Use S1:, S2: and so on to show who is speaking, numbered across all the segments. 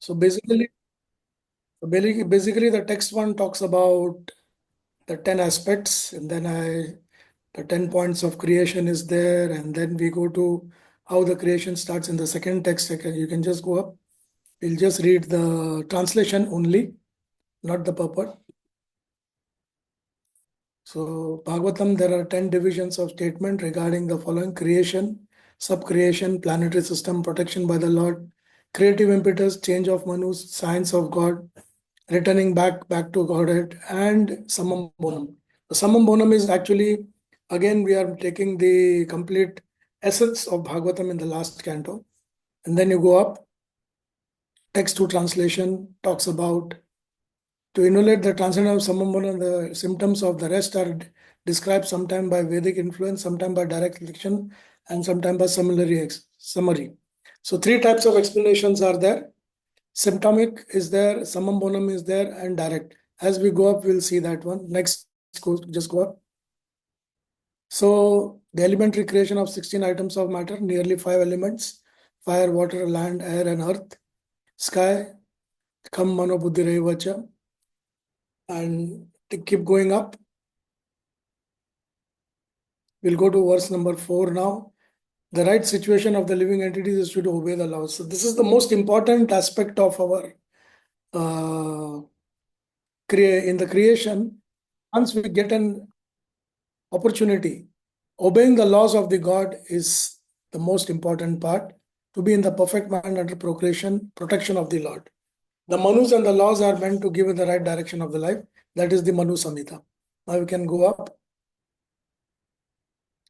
S1: So basically the text one talks about the 10 aspects, and then the 10 points of creation is there, and then we go to how the creation starts in the second text. You can just go up. We'll just read the translation only, not the purport. So Bhagavatam, there are 10 divisions of statement regarding the following: creation, sub-creation, planetary system, protection by the Lord, creative impetus, change of Manus, science of God, returning back to Godhead, and Summum Bonum. The Summum Bonum is actually, again, we are taking the complete essence of Bhagavatam in the last canto. And then you go up, text to translation talks about to emulate the transcendence of Summum Bonum, the symptoms of the rest are described sometime by Vedic influence, sometime by direct reflection, and sometime by summary. So three types of explanations are there. Symptomic is there, summum bonum is there, and direct. As we go up, we'll see that one. Next, just go up. So the elementary creation of 16 items of matter, nearly 5 elements: fire, water, land, air, and earth. Sky, kham mano buddhi revacha. And to keep going up. We'll go to verse number 4 now. The right situation of the living entities is to obey the laws. So this is the most important aspect of our in the creation. Once we get an opportunity, obeying the laws of the God is the most important part, to be in the perfect mind under protection of the Lord. The Manus and the laws are meant to give in the right direction of the life. That is the Manu Samhita. Now we can go up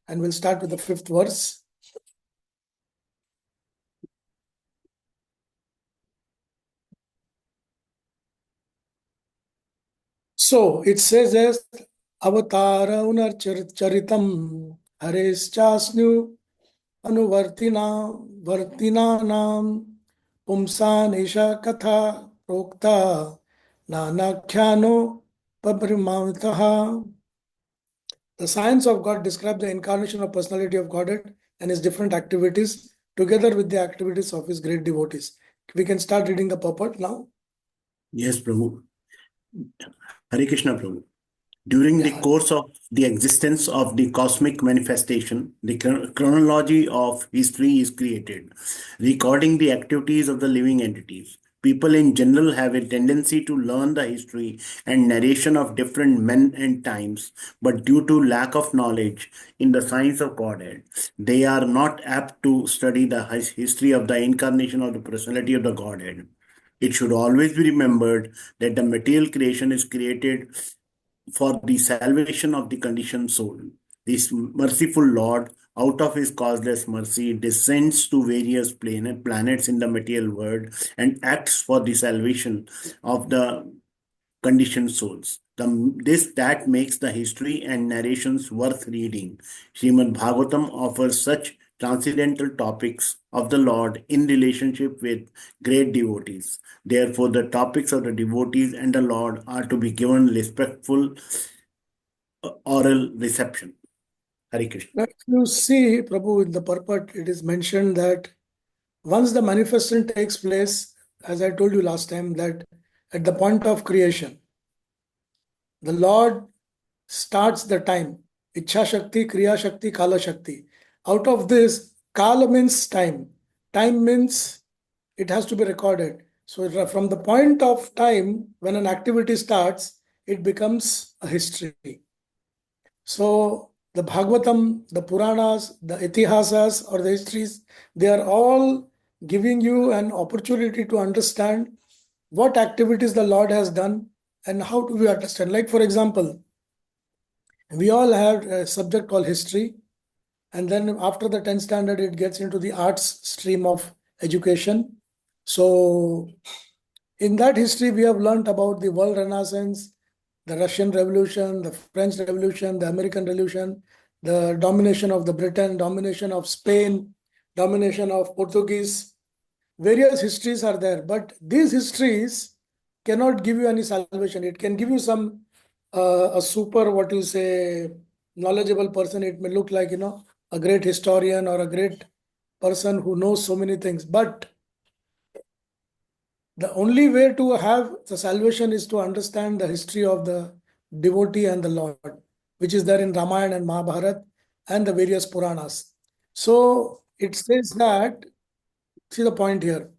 S1: and we'll start with the 5th verse. So it says as Avatara Unar Charitam Hareschasnu Vartinanam Pumsan Isha Katha Prokta Nanakhyano Pabrimamitaha. The science of God describes the incarnation of personality of Godhead and his different activities together with the activities of his great devotees. We can start reading the purport now.
S2: Yes, Prabhu. Hare Krishna, Prabhu. During the course of the existence of the cosmic manifestation, the chronology of history is created, recording the activities of the living entities. People in general have a tendency to learn the history and narration of different men and times, but due to lack of knowledge in the science of Godhead, they are not apt to study the history of the incarnation of the personality of the Godhead. It should always be remembered that the material creation is created for the salvation of the conditioned soul. This merciful Lord, out of his causeless mercy, descends to various planets in the material world and acts for the salvation of the conditioned souls. That makes the history and narrations worth reading. Srimad Bhagavatam offers such transcendental topics of the Lord in relationship with great devotees. Therefore, the topics of the devotees and the Lord are to be given respectful oral reception. Hare Krishna.
S1: If you see, Prabhu, in the purport, it is mentioned that once the manifestation takes place, as I told you last time, that at the point of creation, the Lord starts the time. Ichha Shakti, Kriya Shakti, Kala Shakti. Out of this, Kala means time. Time means it has to be recorded. So from the point of time when an activity starts, it becomes a history. So the Bhagavatam, the Puranas, the Itihasas or the histories, they are all giving you an opportunity to understand what activities the Lord has done and how do we understand. Like for example, we all have a subject called history, and then after the 10th standard, it gets into the arts stream of education. So in that history, we have learned about the world renaissance, the Russian Revolution, the French Revolution, the American Revolution, the domination of the Britain, domination of Spain, domination of Portuguese. Various histories are there, but these histories cannot give you any salvation. It can give you some a super, what you say, knowledgeable person. It may look like, a great historian or a great person who knows so many things, but The only way to have the salvation is to understand the history of the devotee and the Lord, which is there in Ramayana and Mahabharata and the various Puranas. So it says that, see the point here.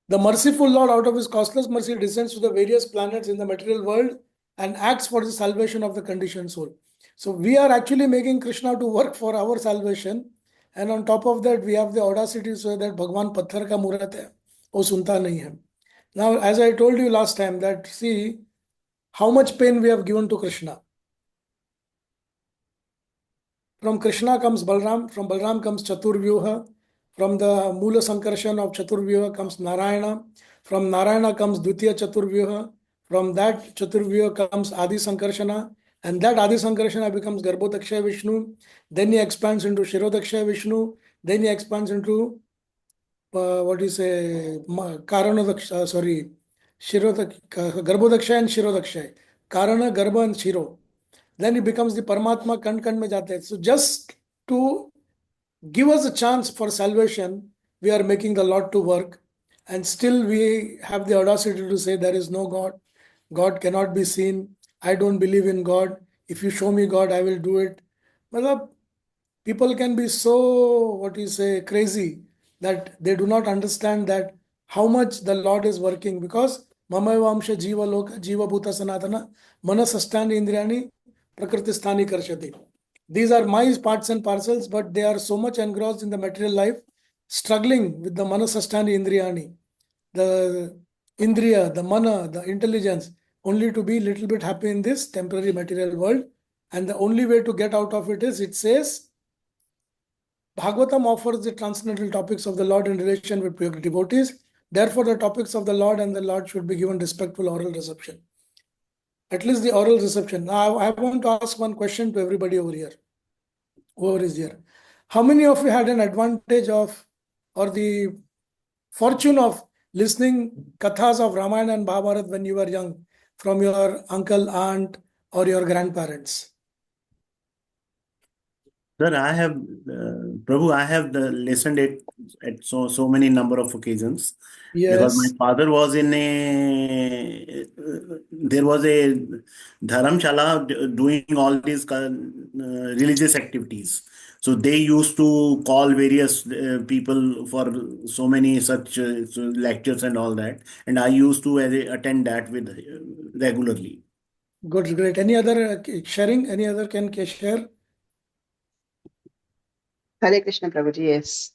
S1: The merciful Lord, out of his costless mercy, descends to the various planets in the material world and acts for the salvation of the conditioned soul. So we are actually making Krishna to work for our salvation. And on top of that, we have the audacity to say that Bhagwan Patthar ka Murat hai, wo sunta nahi hai. Now, as I told you last time, that see how much pain we have given to Krishna. From Krishna comes Balram, from Balram comes Chaturvyuha, from the Mula Sankarshan of Chaturvyuha comes Narayana, from Narayana comes Dvitiya Chaturvyuha, from that Chaturvyuha comes Adi Sankarshana, and that Adi Sankarshana becomes Garbhodakshaya Vishnu, then he expands into Shirodakshaya Vishnu, then he expands into what do you say, Karanadaksha, sorry, Garbhodakshaya and Shirodakshaya, Karana, Garbha and Shiro. Then he becomes the Paramatma, kan mein jate hai. So just to give us a chance for salvation, we are making the Lord to work, and still we have the audacity to say there is no God. God cannot be seen. I don't believe in God. If you show me God, I will do it. Matlab, people can be so, what you say, crazy that they do not understand that how much the Lord is working, because Mamavamsha Jiva Loka Jiva Bhuta Sanatana Manasastani Indriyani Prakritisthani Karshati. These are my parts and parcels, but they are so much engrossed in the material life, struggling with the Manasastani Indriyani, the Indriya, the Mana, the intelligence, only to be little bit happy in this temporary material world. And the only way to get out of it is, it says, Bhagavatam offers the transcendental topics of the Lord in relation with pure devotees. Therefore, the topics of the Lord and the Lord should be given respectful oral reception. At least the oral reception. Now, I want to ask one question to everybody over here, whoever is here. How many of you had an advantage of, or the fortune of listening kathas of Ramayana and Mahabharata when you were young from your uncle, aunt, or your grandparents?
S2: Sir, I have, Prabhu, I have listened it at so many number of occasions, because my
S1: Yes.
S2: father was in a, there was a dharamshala doing all these religious activities. So they used to call various people for so many such lectures and all that, and I used to attend that with regularly.
S1: Good, great. Any other sharing? Any other can share?
S3: Hare Krishna Prabhuji, yes.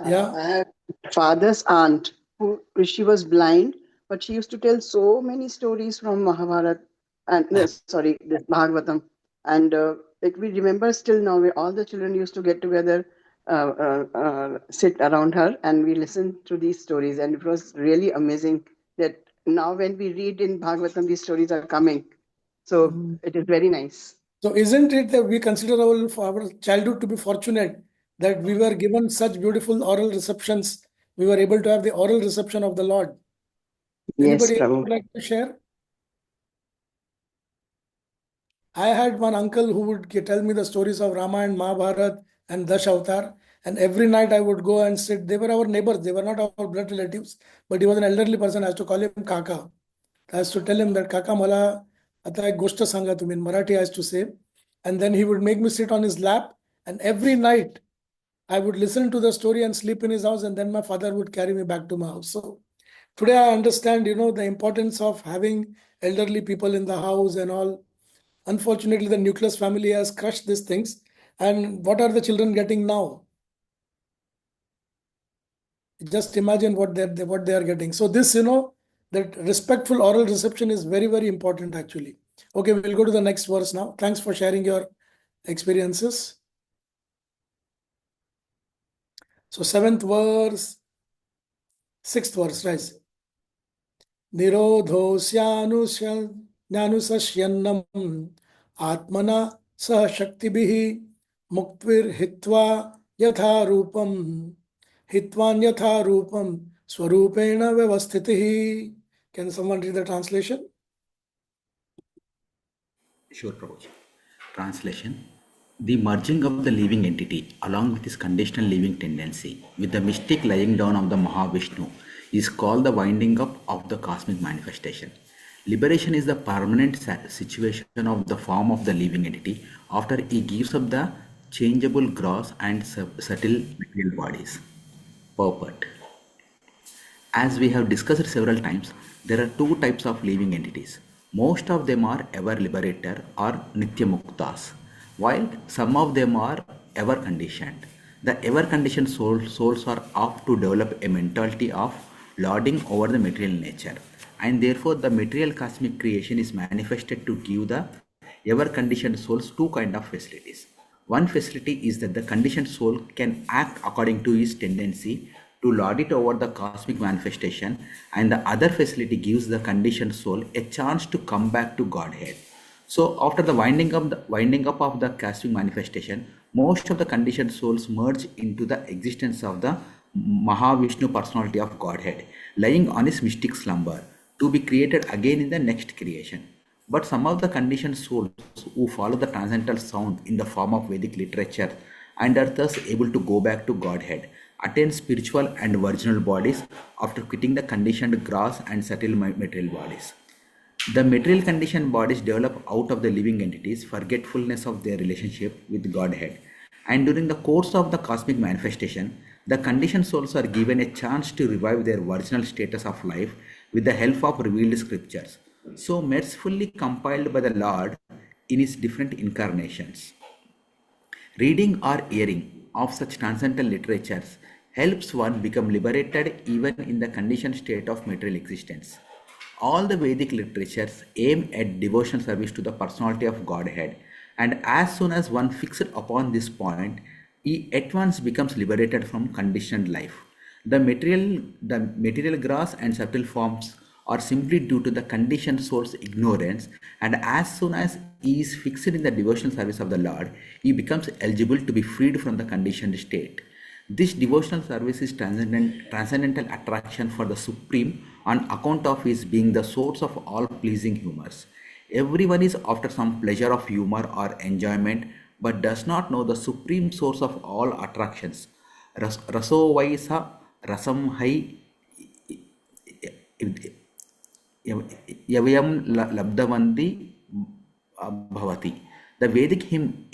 S1: Yeah.
S3: I have father's aunt who she was blind, but she used to tell so many stories from Mahabharata and sorry, this Bhagavatam. And like we remember still now, we, all the children used to get together, sit around her, and we listened to these stories. And it was really amazing that now when we read in Bhagavatam, these stories are coming. So it is very nice.
S1: So isn't it that we consider our childhood to be fortunate that we were given such beautiful oral receptions? We were able to have the oral reception of the Lord.
S3: Yes,
S1: Anybody
S3: Prabhu.
S1: would like to share? I had one uncle who would tell me the stories of Rama and Mahabharata and Dash Avatar. And every night I would go and sit. They were our neighbors. They were not our blood relatives, but he was an elderly person. I used to call him Kaka. I used to tell him that Kaka mala ata ek goshta sanga tum, in Marathi I used to say. And then he would make me sit on his lap. And every night I would listen to the story and sleep in his house. And then my father would carry me back to my house. So today I understand, the importance of having elderly people in the house and all. Unfortunately, the nucleus family has crushed these things. And what are the children getting now? Just imagine what they are getting. So this, that respectful oral reception is very, very important actually. Okay, we'll go to the next verse now. Thanks for sharing your experiences. So 7th verse, 6th verse, right? Nirodho Nyanusashyannam Atmana Sah Shaktibihi Muktvir Hitva Yatha Rupam Hitvan Yatha Rupam Swarupena Vyavasthitihi. Can someone read the translation?
S4: Sure, Prabhuji. Translation. The merging of the living entity along with his conditional living tendency with the mystic lying down of the Mahavishnu is called the winding up of the cosmic manifestation. Liberation is the permanent situation of the form of the living entity after he gives up the changeable gross and subtle material bodies. Purport. As we have discussed several times, there are two types of living entities. Most of them are ever liberator or nitya muktas, while some of them are ever conditioned. The ever conditioned souls are apt to develop a mentality of lording over the material nature, and therefore the material cosmic creation is manifested to give the ever conditioned souls two kind of facilities. One facility is that the conditioned soul can act according to his tendency to lord it over the cosmic manifestation, and the other facility gives the conditioned soul a chance to come back to Godhead. So, after the winding up of the cosmic manifestation, most of the conditioned souls merge into the existence of the Mahavishnu personality of Godhead, lying on his mystic slumber, to be created again in the next creation. But some of the conditioned souls who follow the transcendental sound in the form of Vedic literature and are thus able to go back to Godhead, attain spiritual and virginal bodies after quitting the conditioned gross and subtle material bodies. The material conditioned bodies develop out of the living entities forgetfulness of their relationship with Godhead. And during the course of the cosmic manifestation, the conditioned souls are given a chance to revive their original status of life with the help of revealed scriptures, so mercifully compiled by the Lord in his different incarnations. Reading or hearing of such transcendental literatures helps one become liberated even in the conditioned state of material existence. All the Vedic literatures aim at devotional service to the personality of Godhead, and as soon as one fixes upon this point, he at once becomes liberated from conditioned life. The material grass and subtle forms are simply due to the conditioned soul's ignorance, and as soon as he is fixed in the devotional service of the Lord, he becomes eligible to be freed from the conditioned state. This devotional service is transcendental attraction for the Supreme on account of his being the source of all pleasing humors. Everyone is after some pleasure of humor or enjoyment, but does not know the supreme source of all attractions. Raso vaisa rasam hai yavayam labdhavanti bhavati. The Vedic hymn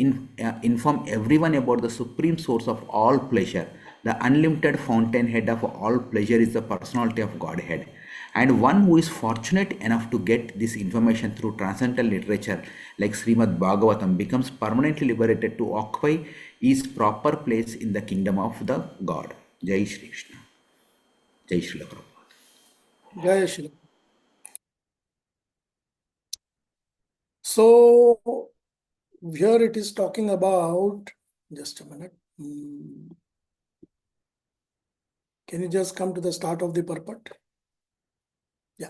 S4: inform everyone about the supreme source of all pleasure. The unlimited fountainhead of all pleasure is the personality of Godhead. And one who is fortunate enough to get this information through transcendental literature like Srimad Bhagavatam becomes permanently liberated to occupy his proper place in the kingdom of the God. Jai Shri Krishna. Jai Shri Prabhupada.
S1: Jai Shri. So here it is talking about, just a minute. Can you just come to the start of the purport? Yeah.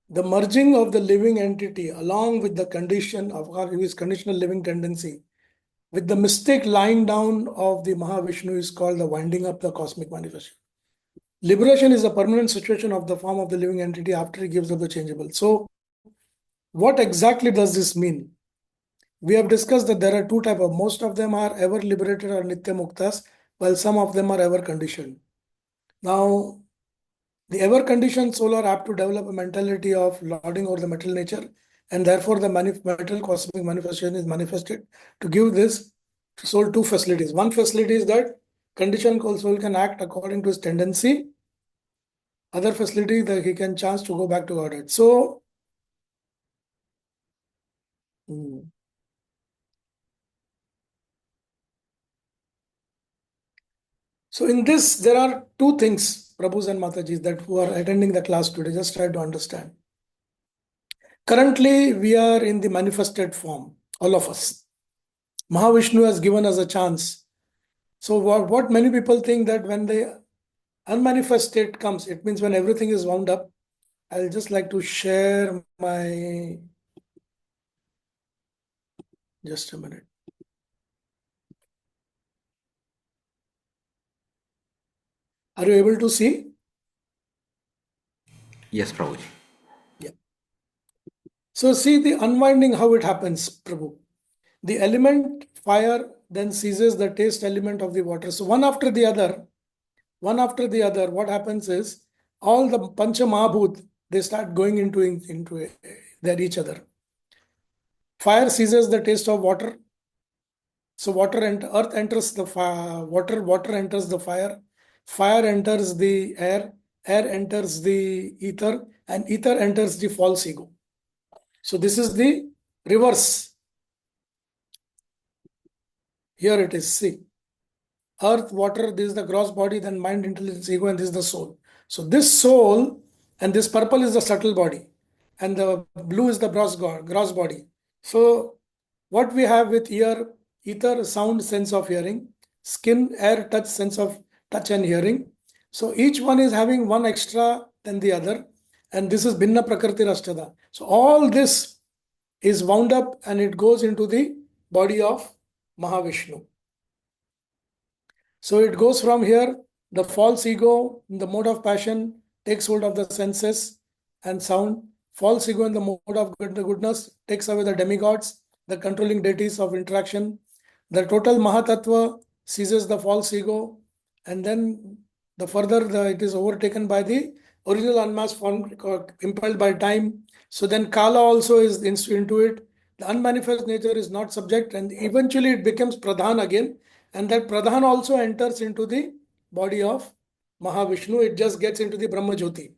S1: The merging of the living entity along with the condition of his conditional living tendency with the mystic lying down of the Mahavishnu is called the winding up the cosmic manifestation. Liberation is a permanent situation of the form of the living entity after he gives up the changeable. So what exactly does this mean? We have discussed that there are two types of, most of them are ever liberated or nitya muktas, while some of them are ever conditioned. Now, the ever conditioned soul are apt to develop a mentality of lording over the material nature, and therefore the material cosmic manifestation is manifested to give this soul two facilities. One facility is that conditioned soul can act according to his tendency. Other facility that he can chance to go back to Godhead. So, so in this, there are two things, Prabhus and Matajis, that who are attending the class today, just try to understand. Currently, we are in the manifested form, all of us. Mahavishnu has given us a chance. So what many people think that when the unmanifest state comes, it means when everything is wound up. I'll just like to share my, just a minute. Are you able to see?
S4: Yes, Prabhuji.
S1: Yeah. So see the unwinding, how it happens, Prabhu. The element fire then seizes the taste element of the water. So one after the other, what happens is all the Pancha Mahabhut, they start going into their each other. Fire seizes the taste of water. So earth enters the fire, water enters the fire enters the air enters the ether, and ether enters the false ego. So this is the reverse. Here it is, see. Earth, water, this is the gross body, then mind, intelligence, ego, and this is the soul. So this soul and this purple is the subtle body, and the blue is the gross body. So what we have with ear, ether, sound, sense of hearing, skin, air, touch, sense of touch and hearing. So each one is having one extra than the other, and this is Bhinna Prakriti Rashtada. So all this is wound up and it goes into the body of Mahavishnu. So it goes from here, the false ego in the mode of passion takes hold of the senses and sound. False ego in the mode of goodness takes away the demigods, the controlling deities of interaction. The total Mahatattva seizes the false ego, and then the further it is overtaken by the original unmasked form impelled by time. So then Kala also is into it. The unmanifest nature is not subject, and eventually it becomes Pradhan again. And that Pradhan also enters into the body of Mahavishnu. It just gets into the Brahma Jyoti.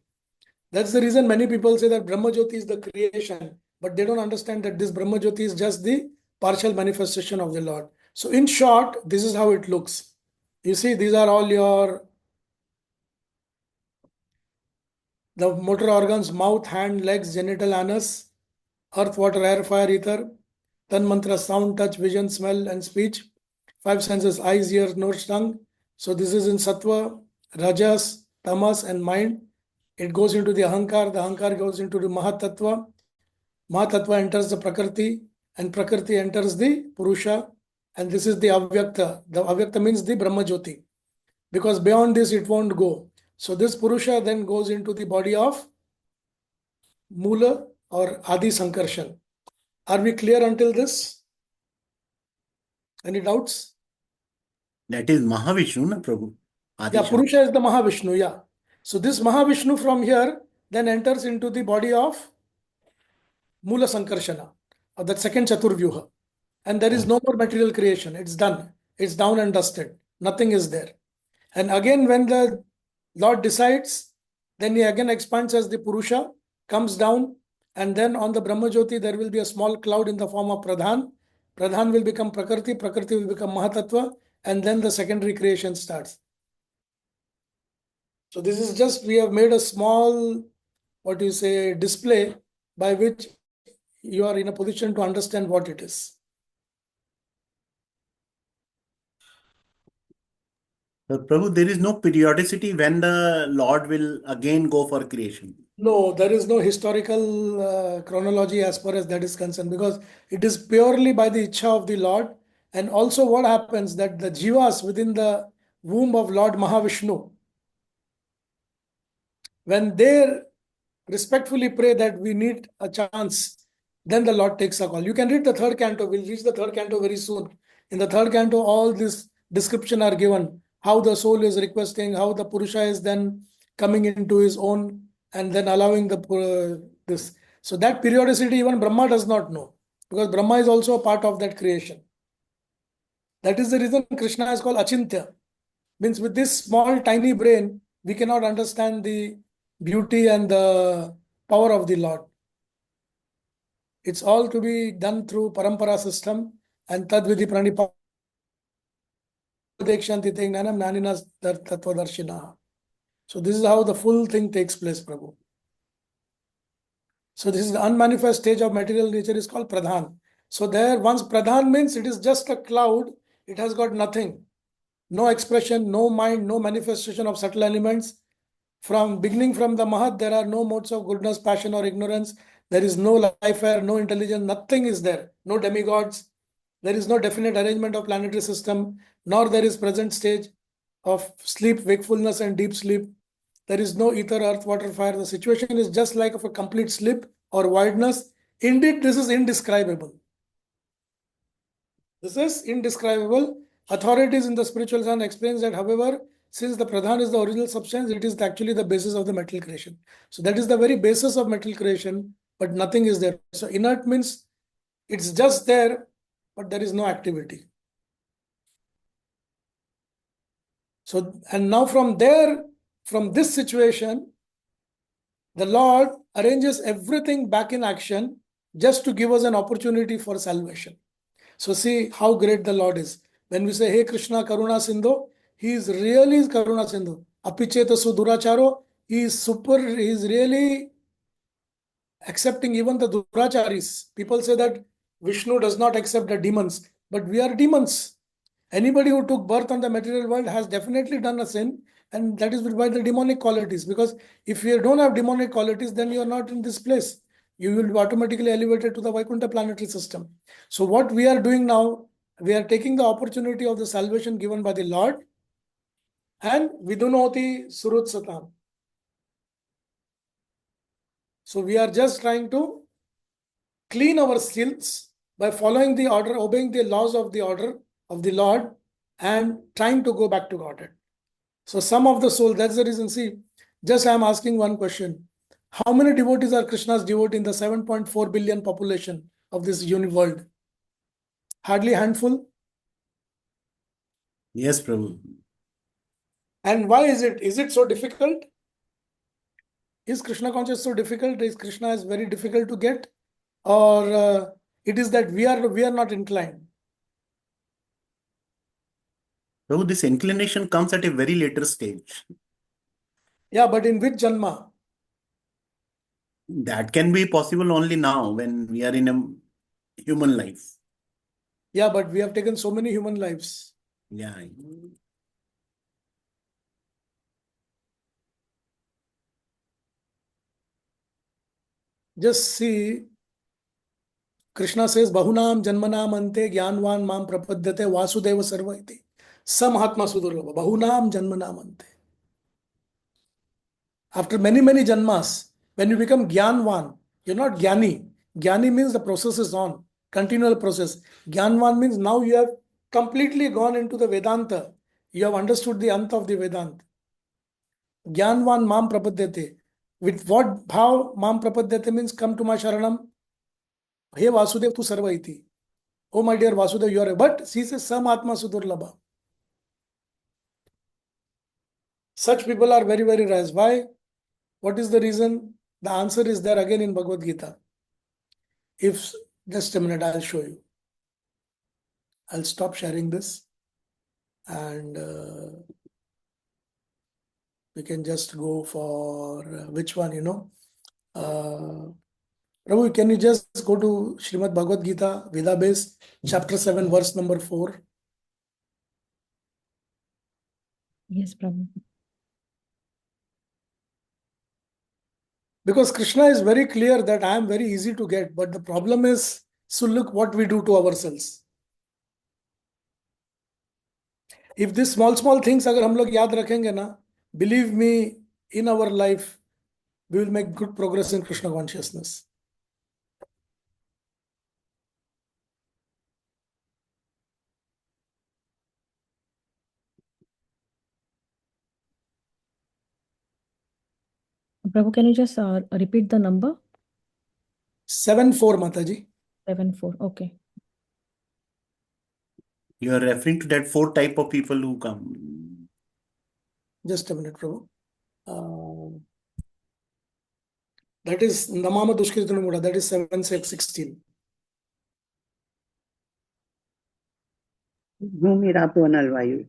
S1: That's the reason many people say that Brahma Jyoti is the creation, but they don't understand that this Brahma Jyoti is just the partial manifestation of the Lord. So in short, this is how it looks. You see, these are all the motor organs: mouth, hand, legs, genital, anus, earth, water, air, fire, ether, Tan Mantra, sound, touch, vision, smell, and speech. 5 senses: eyes, ears, nose, tongue. So this is in Sattva, Rajas, Tamas, and mind. It goes into the Ahankar. The Ahankar goes into the Mahatattva. Mahatattva enters the Prakriti, and Prakriti enters the Purusha. And this is the Avyakta. The Avyakta means the Brahma Jyoti, because beyond this it won't go. So this Purusha then goes into the body of Mula or Adi Sankarshan. Are we clear until this? Any doubts?
S2: That is Mahavishnu, na Prabhu?
S1: Yeah,
S2: Adisha.
S1: Purusha is the Mahavishnu, yeah. So this Mahavishnu from here then enters into the body of Mula Sankarshana, or that second Chaturvyuha. And there is no more material creation. It's done. It's down and dusted. Nothing is there. And again, when the Lord decides, then he again expands as the Purusha, comes down, and then on the Brahma Jyoti, there will be a small cloud in the form of Pradhan. Pradhan will become Prakriti, Prakriti will become Mahatattva, and then the secondary creation starts. So this is just, we have made a small, display by which you are in a position to understand what it is.
S2: Prabhu, there is no periodicity when the Lord will again go for creation.
S1: No, there is no historical chronology as far as that is concerned, because it is purely by the Ichha of the Lord. And also what happens, that the jivas within the womb of Lord Mahavishnu, when they respectfully pray that we need a chance, then the Lord takes a call. You can read the third canto. We'll reach the third canto very soon. In the third canto, all this description are given, how the soul is requesting, how the Purusha is then coming into his own, and then allowing this. So that periodicity even Brahma does not know, because Brahma is also a part of that creation. That is the reason Krishna is called Achintya. Means with this small tiny brain, we cannot understand the beauty and the power of the Lord. It's all to be done through parampara system and tadvidhi pranipa dekshanti gnanam naninas tattvadarshina. So this is how the full thing takes place, Prabhu. So this is the unmanifest stage of material nature, is called Pradhan. So there, once Pradhan means it is just a cloud, it has got nothing. No expression, no mind, no manifestation of subtle elements. From beginning from the Mahat, there are no modes of goodness, passion, or ignorance. There is no life air, no intelligence, nothing is there. No demigods. There is no definite arrangement of planetary system, nor there is present stage of sleep, wakefulness, and deep sleep. There is no ether, earth, water, fire. The situation is just like of a complete sleep or voidness, Indeed, this is indescribable. This is indescribable. Authorities in the spiritual science explains that, however, since the pradhan is the original substance, it is actually the basis of the metal creation. So that is the very basis of metal creation, but nothing is there. So inert means it's just there, but there is no activity. So, and now from there, from this situation, the Lord arranges everything back in action just to give us an opportunity for salvation. So see how great the Lord is. When we say, Hey Krishna Karuna Sindhu, He is really Karuna Sindhu. Apicheta Suduracharo, He is super, He is really accepting even the Duracharis. People say that Vishnu does not accept the demons, but we are demons. Anybody who took birth on the material world has definitely done a sin, and that is by the demonic qualities. Because if you don't have demonic qualities, then you are not in this place. You will be automatically elevated to the Vaikuntha planetary system. So what we are doing now, we are taking the opportunity of the salvation given by the Lord, and vidunoti surut satam. So we are just trying to clean our skills by following the order, obeying the laws of the order of the Lord, and trying to go back to Godhead. So some of the soul, that's the reason. See, just I am asking one question. How many devotees are Krishna's devotee in the 7.4 billion population of this world? Hardly a handful.
S2: Yes, Prabhu.
S1: And why is it? Is it so difficult? Is Krishna conscious so difficult? Is Krishna is very difficult to get? Or it is that we are not inclined?
S2: Prabhu, this inclination comes at a very later stage.
S1: Yeah, but in which Janma?
S2: That can be possible only now when we are in a human life.
S1: Yeah, but we have taken so many human lives.
S2: Yeah.
S1: Just see, Krishna says, Bahunam Janmanam Ante Gyanvan Mam Prapadyate Vasudeva Sarva iti. Samahatma Sudurlabha. Bahunam Janmanam Ante. After many, many Janmas, when you become Gyanvan, you're not Gyani. Gyani means the process is on, continual process. Gyanvan means now you have completely gone into the Vedanta. You have understood the Ant of the Vedanta. Gyanvan Mam Prapadyate. With what bhav Mam Prapadyate means come to my Sharanam. Hey Vasudev tu sarva iti. Oh my dear Vasudev, you are. But she says Sam Atma Sudurlabha. Such people are very, very rare. Why? What is the reason? The answer is there again in Bhagavad Gita. If just a minute, I'll show you. I'll stop sharing this, and we can just go for which one, Prabhu, can you just go to Srimad Bhagavad Gita, Veda base, chapter 7, verse number 4?
S5: Yes, Prabhu.
S1: Because Krishna is very clear that I am very easy to get, but the problem is, so look what we do to ourselves. If these small things अगर हम लोग याद रखेंगे ना, believe me, in our life, we will make good progress in Krishna consciousness.
S5: Prabhu, can you just repeat the number?
S1: 7-4, Mataji.
S5: 7-4. Okay.
S2: You are referring to that 4 type of people who come.
S1: Just a minute, Prabhu. That is Namama Dushkritanamura. That is 7-16.
S3: Bhumirapo Analvayu.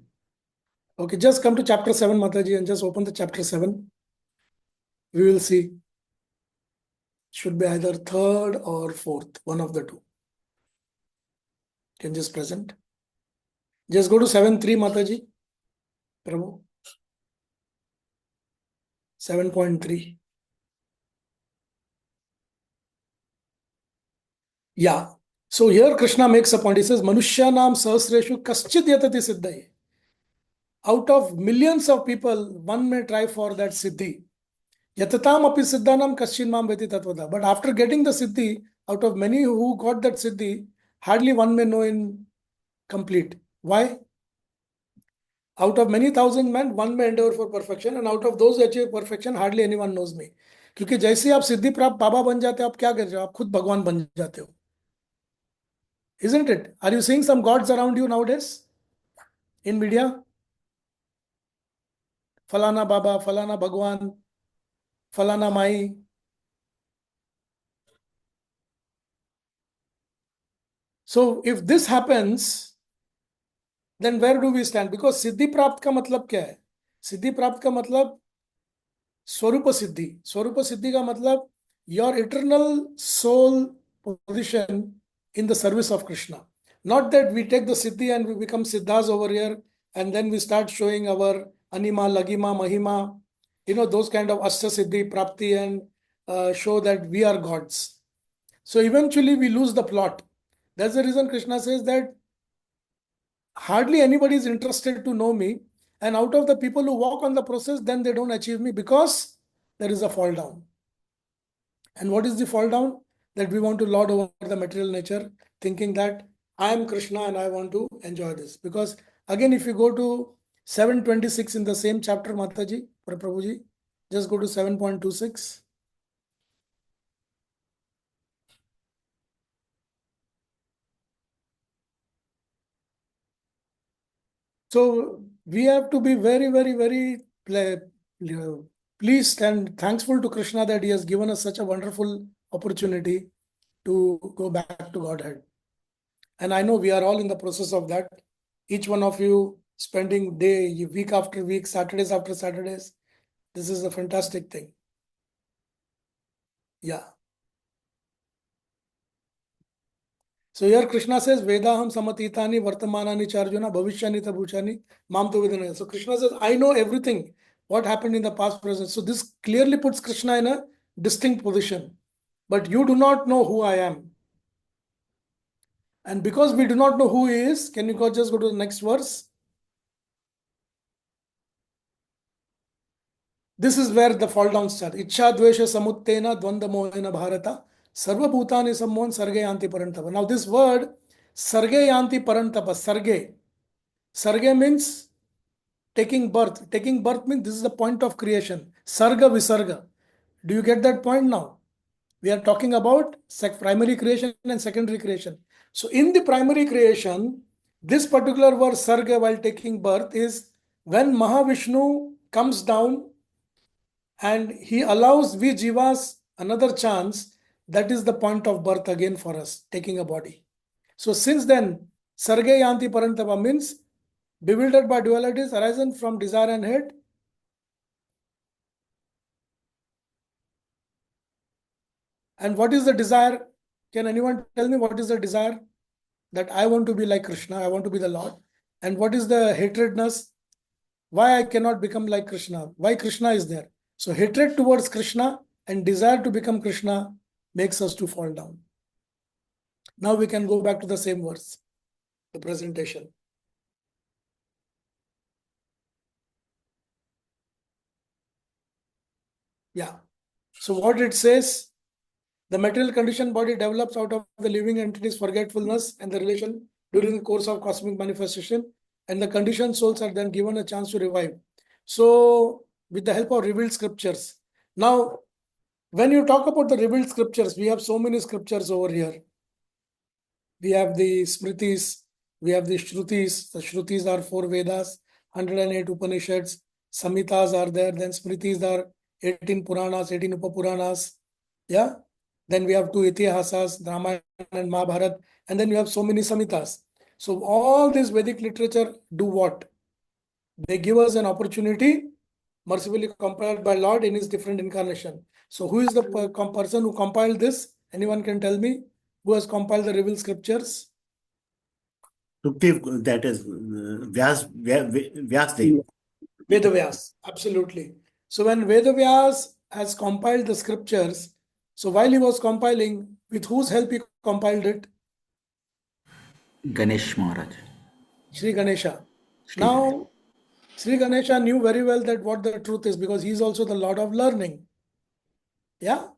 S1: Okay, just come to chapter 7, Mataji, and just open the chapter 7. We will see. Should be either 3rd or 4th, one of the two. Can just present. Just go to 7.3, Mataji. Prabhu. 7.3. Yeah. So here Krishna makes a point. He says, Manushyanam sahasreshu kaschid yatati siddhaye. Out of millions of people, one may try for that siddhi. Yatatam api siddhanam kaschin mam veti tatvada. But after getting the siddhi, out of many who got that Siddhi, hardly one may know in complete. Why? Out of many thousand men, one may endeavor for perfection, and out of those who achieve perfection, hardly anyone knows me. क्योंकि जैसे ही आप सिद्धि प्राप्त बाबा बन जाते हो, आप क्या कर रहे हो? आप खुद भगवान बन जाते हो. Isn't it? Are you seeing some gods around you nowadays in media? फलाना बाबा, फलाना भगवान, फलाना माई. So if this happens, then where do we stand? Because सिद्धि प्राप्त का मतलब क्या है? सिद्धि प्राप्त का मतलब स्वरूप सिद्धि. स्वरूप सिद्धि का मतलब your eternal soul position in the service of Krishna. Not that we take the siddhi and we become siddhas over here and then we start showing our anima, lagima, mahima, those kind of ashta siddhi, prapti, and show that we are gods. So eventually we lose the plot. That's the reason Krishna says that hardly anybody is interested to know me, and out of the people who walk on the process, then they don't achieve me because there is a fall down. And what is the fall down? That we want to lord over the material nature, thinking that I am Krishna and I want to enjoy this. Because again, if you go to 726 in the same chapter, Mataji, Prabhuji, just go to 7.26. So we have to be very, very, very pleased and thankful to Krishna that he has given us such a wonderful opportunity to go back to Godhead. And I know we are all in the process of that. Each one of you spending day, week after week, Saturdays after Saturdays. This is a fantastic thing. Yeah. So here Krishna says, Vedaham samatitani vartamanani charjuna bhavishyani tabhuchani mam tu vidana. So Krishna says, I know everything, what happened in the past, present. So this clearly puts Krishna in a distinct position. But you do not know who I am. And because we do not know who he is, can you just go to the next verse? This is where the fall down starts. Ichha dvesha samuttena dvanda mohena bharata sarva bhutani sammohan sarge yanti parantapa. Now this word sarge yanti parantapa, sarge. Sarge means taking birth. Taking birth means this is the point of creation. Sarga visarga. Do you get that point now? We are talking about primary creation and secondary creation. So in the primary creation, this particular word sarga while taking birth is when Mahavishnu comes down and he allows we jivas another chance. That is the point of birth again for us, taking a body. So since then, sarge yanti parantapa means bewildered by dualities arisen from desire and hate. And what is the desire? Can anyone tell me what is the desire? That I want to be like Krishna, I want to be the Lord. And what is the hatredness? Why I cannot become like Krishna? Why Krishna is there? So hatred towards Krishna and desire to become Krishna makes us to fall down. Now we can go back to the same verse, the presentation. Yeah. So what it says, the material conditioned body develops out of the living entity's forgetfulness and the relation during the course of cosmic manifestation, and the conditioned souls are then given a chance to revive. So with the help of revealed scriptures. Now, when you talk about the revealed scriptures, we have so many scriptures over here. We have the Smritis, we have the Shrutis. The Shrutis are 4 Vedas, 108 Upanishads, Samhitas are there, then Smritis are 18 Puranas, 18 Upapuranas. Yeah. Then we have 2 Itihasas, Ramayana and Mahabharata, and then we have so many Samhitas. So all this Vedic literature do what? They give us an opportunity, mercifully compiled by Lord in his different incarnation. So who is the person who compiled this? Anyone can tell me who has compiled the revealed scriptures?
S2: That is Vyasdev.
S1: Vedavyas, absolutely. So when Vedavyas has compiled the scriptures, so while he was compiling, with whose help he compiled it?
S4: Ganesh Maharaj.
S1: Sri Ganesha.
S4: Sri
S1: Now, Sri Ganesha knew very well that what the truth is because he is also the Lord of learning. Yeah.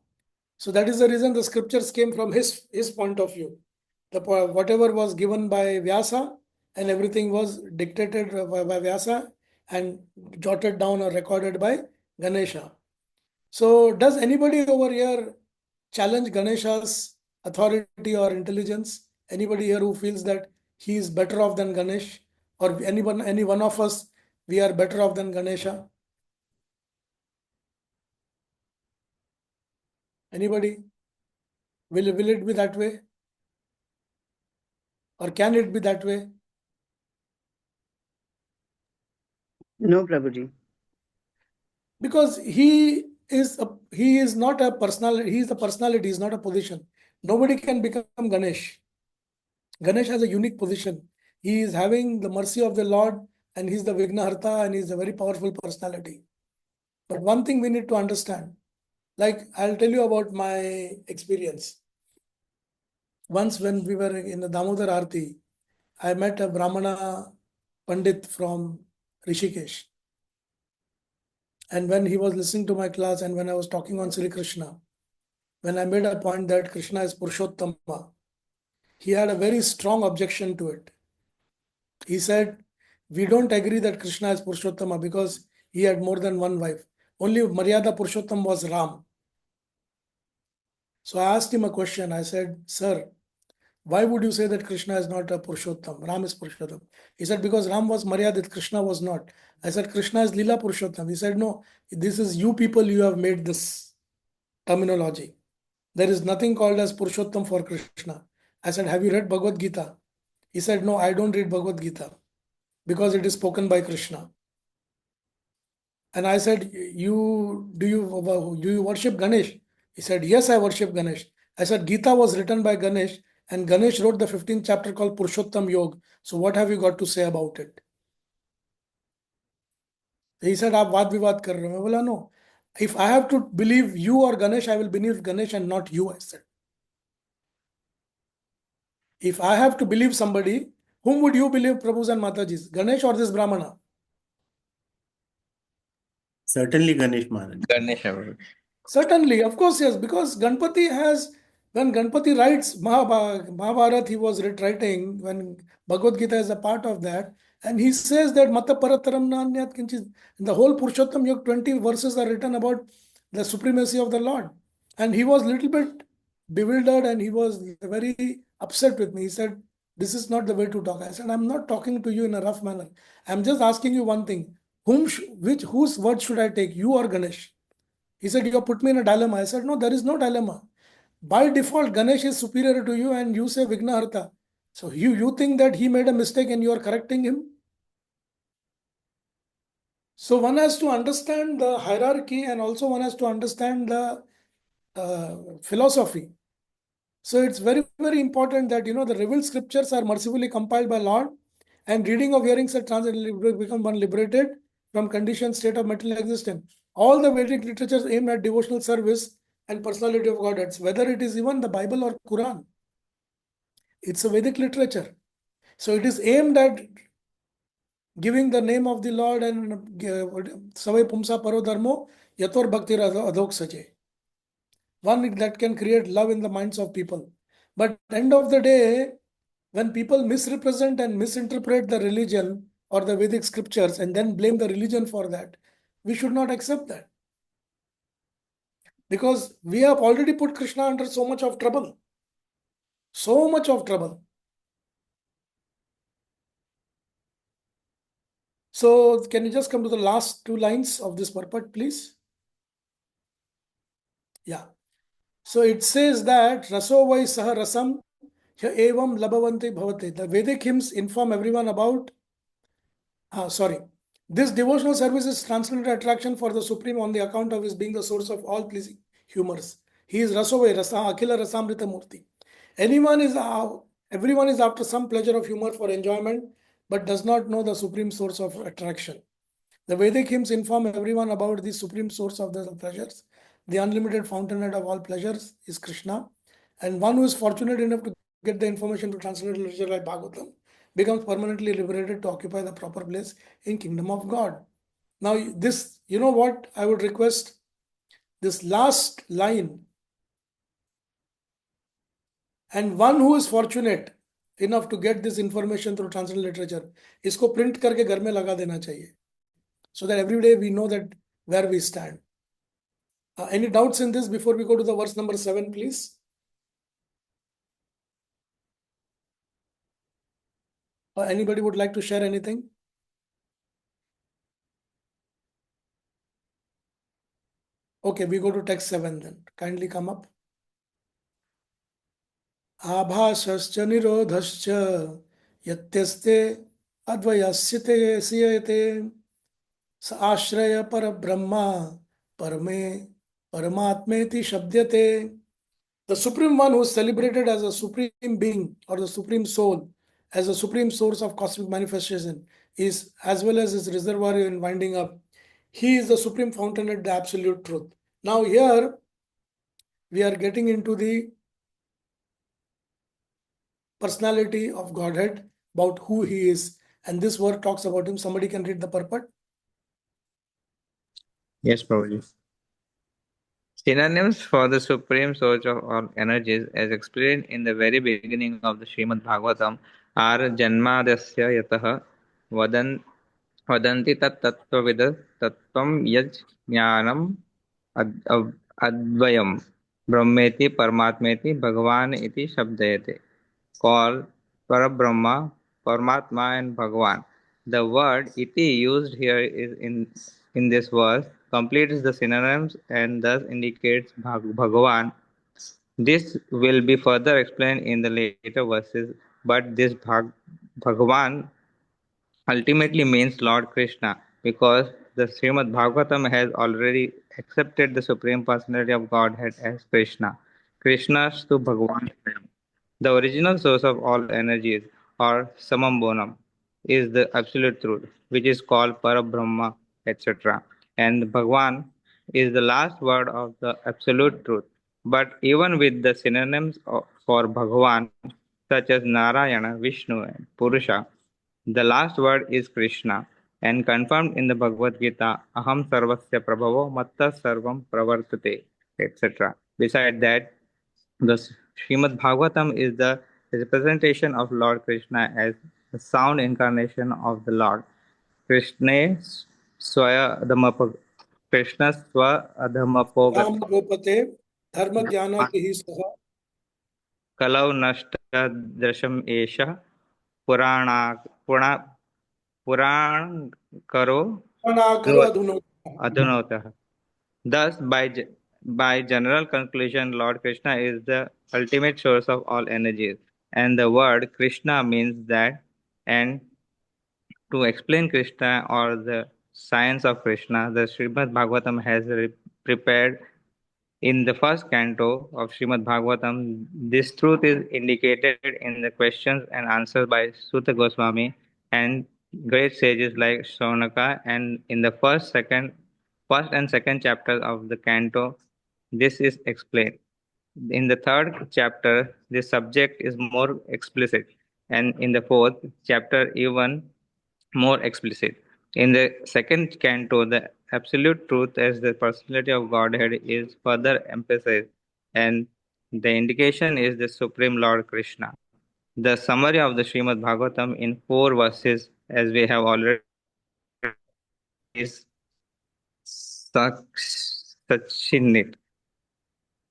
S1: So that is the reason the scriptures came from his point of view. Whatever was given by Vyasa and everything was dictated by Vyasa and jotted down or recorded by Ganesha. So does anybody over here challenge Ganesha's authority or intelligence? Anybody here who feels that he is better off than Ganesh, or any one of us, we are better off than Ganesha? Anybody? Will it be that way? Or can it be that way?
S3: No, Prabhuji.
S1: Because he is not a personality, he is the personality, he is not a position. Nobody can become Ganesh. Ganesh has a unique position. He is having the mercy of the Lord and he is the Vignaharta and he is a very powerful personality. But one thing we need to understand, like I'll tell you about my experience. Once when we were in the Damodar Aarti, I met a Brahmana Pandit from Rishikesh. And when he was listening to my class and when I was talking on Sri Krishna, when I made a point that Krishna is Purushottama, he had a very strong objection to it. He said, we don't agree that Krishna is Purushottama because he had more than one wife. Only Maryada Purushottam was Ram. So I asked him a question. I said, sir, why would you say that Krishna is not a Purushottam? Ram is Purushottam. He said, because Ram was Maryadit, Krishna was not. I said, Krishna is Lila Purushottam. He said, no, this is you people, you have made this terminology. There is nothing called as Purushottam for Krishna. I said, have you read Bhagavad Gita? He said, no, I don't read Bhagavad Gita because it is spoken by Krishna. And I said, do you worship Ganesh? He said, yes, I worship Ganesh. I said, Gita was written by Ganesh and Ganesh wrote the 15th chapter called Purushottam Yoga. So what have you got to say about it? He said, आप वाद विवाद कर रहे हो. मैं बोला, no. If I have to believe you or Ganesh, I will believe Ganesh and not you, I said. If I have to believe somebody, whom would you believe, Prabhus and Matajis? Ganesh or this Brahmana?
S2: Certainly Ganesh Maharaj.
S6: Ganesha.
S1: Certainly, of course, yes, because Ganpati has, when Ganpati writes Mahabharata, he was writing, when Bhagavad Gita is a part of that, and he says that Mata Parataram Nanyat Kinchit, the whole Purushottam Yoga, 20 verses are written about the supremacy of the Lord. And he was a little bit bewildered and he was very upset with me. He said, this is not the way to talk. I said, I'm not talking to you in a rough manner. I'm just asking you one thing. Whose word should I take, you or Ganesh? He said, you have put me in a dilemma. I said, no, there is no dilemma. By default, Ganesh is superior to you and you say Vignaharta. So you think that he made a mistake and you are correcting him? So one has to understand the hierarchy and also one has to understand the philosophy. So it's very, very important that, the revealed scriptures are mercifully compiled by Lord and reading of hearing such become one liberated from conditioned state of material existence. All the Vedic literatures aim at devotional service and personality of God. Whether it is even the Bible or Quran, it's a Vedic literature. So it is aimed at giving the name of the Lord and Savai Pumsa Paro Dharmo Yator Bhakti Adhok Sache. One that can create love in the minds of people. But at the end of the day, when people misrepresent and misinterpret the religion or the Vedic scriptures and then blame the religion for that, we should not accept that. Because we have already put Krishna under so much of trouble. So much of trouble. So can you just come to the last two lines of this purport, please? Yeah. So it says that Raso vai saha rasam ya evam labhavante bhavate. The Vedic hymns inform everyone about this devotional service is transcendental attraction for the Supreme on the account of his being the source of all pleasing humors. He is Rasovai, Rasa, Akhila Rasamrita Murti. Everyone is after some pleasure of humor for enjoyment, but does not know the supreme source of attraction. The Vedic hymns inform everyone about the supreme source of the pleasures. The unlimited fountainhead of all pleasures is Krishna. And one who is fortunate enough to get the information to transcendental literature like Bhagavatam becomes permanently liberated to occupy the proper place in kingdom of God. Now this, what I would request, this last line And one who is fortunate enough to get this information through translated literature, इसको print करके घर में लगा देना चाहिए, so that every day we know that where we stand. Any doubts in this before we go to the verse number 7, please? Anybody would like to share anything? Okay, we go to text 7 then. Kindly come up. आभासश्च निरोधश्च यत्यस्ते अद्वयस्यते सीयते स आश्रय परब्रह्मा परमे परमात्मेति शब्दते. The Supreme One who is celebrated as a Supreme Being or the Supreme Soul, as a Supreme Source of cosmic manifestation, is as well as his reservoir in winding up. He is the Supreme Fountainhead, the Absolute Truth. Now here we are getting into the personality of Godhead, about who he is. And this word talks about him. Somebody can read the purport.
S6: Yes, Prabhuji. Synonyms for the supreme source of all energies, as explained in the very beginning of the Srimad Bhagavatam, are Janmadasya Yataha Vadanti Tat Tattvavid Tattvam Yaj Jnanam Advayam Brahmeti Paramatmeti Bhagavan iti Shabdayate, called Parabrahma, Paramatma, and Bhagavan. The word iti used here is in this verse completes the synonyms and thus indicates Bhagavan. This will be further explained in the later verses, but this Bhagavan ultimately means Lord Krishna, because the Srimad Bhagavatam has already accepted the Supreme Personality of Godhead as Krishna. Krishnastu Bhagavan. The original source of all energies, or Samam Bonam, is the Absolute Truth, which is called Parabrahma, etc. And Bhagwan is the last word of the Absolute Truth. But even with the synonyms for Bhagavan, such as Narayana, Vishnu, and Purusha, the last word is Krishna, and confirmed in the Bhagavad Gita, Aham Sarvasya Prabhavo Matta Sarvam Pravartate, etc. Besides that, the Srimad Bhagavatam is the representation of Lord Krishna as the sound incarnation of the Lord. Krishna Swaya Dhamma Krishna Swa Adhamapogat
S1: Ram Gopate, Dharma Jnana Kihi Saha,
S6: Kalau Nashta Drasham Esha Puran Karo
S1: Karo Adhuno.
S6: Adhunotah. Thus, by general conclusion, Lord Krishna is the ultimate source of all energies, and the word Krishna means that. And to explain Krishna or the science of Krishna, the Srimad Bhagavatam has prepared in the first canto of Srimad Bhagavatam. This truth is indicated in the questions and answers by Suta Goswami and great sages like Shaunaka, and in the first and second chapters of the canto, this is explained. In the third chapter, the subject is more explicit, and in the fourth chapter, even more explicit. In the second canto, the absolute truth as the personality of Godhead is further emphasized, and the indication is the Supreme Lord Krishna. The summary of the Srimad Bhagavatam in 4 verses, as we have already is Sachinit.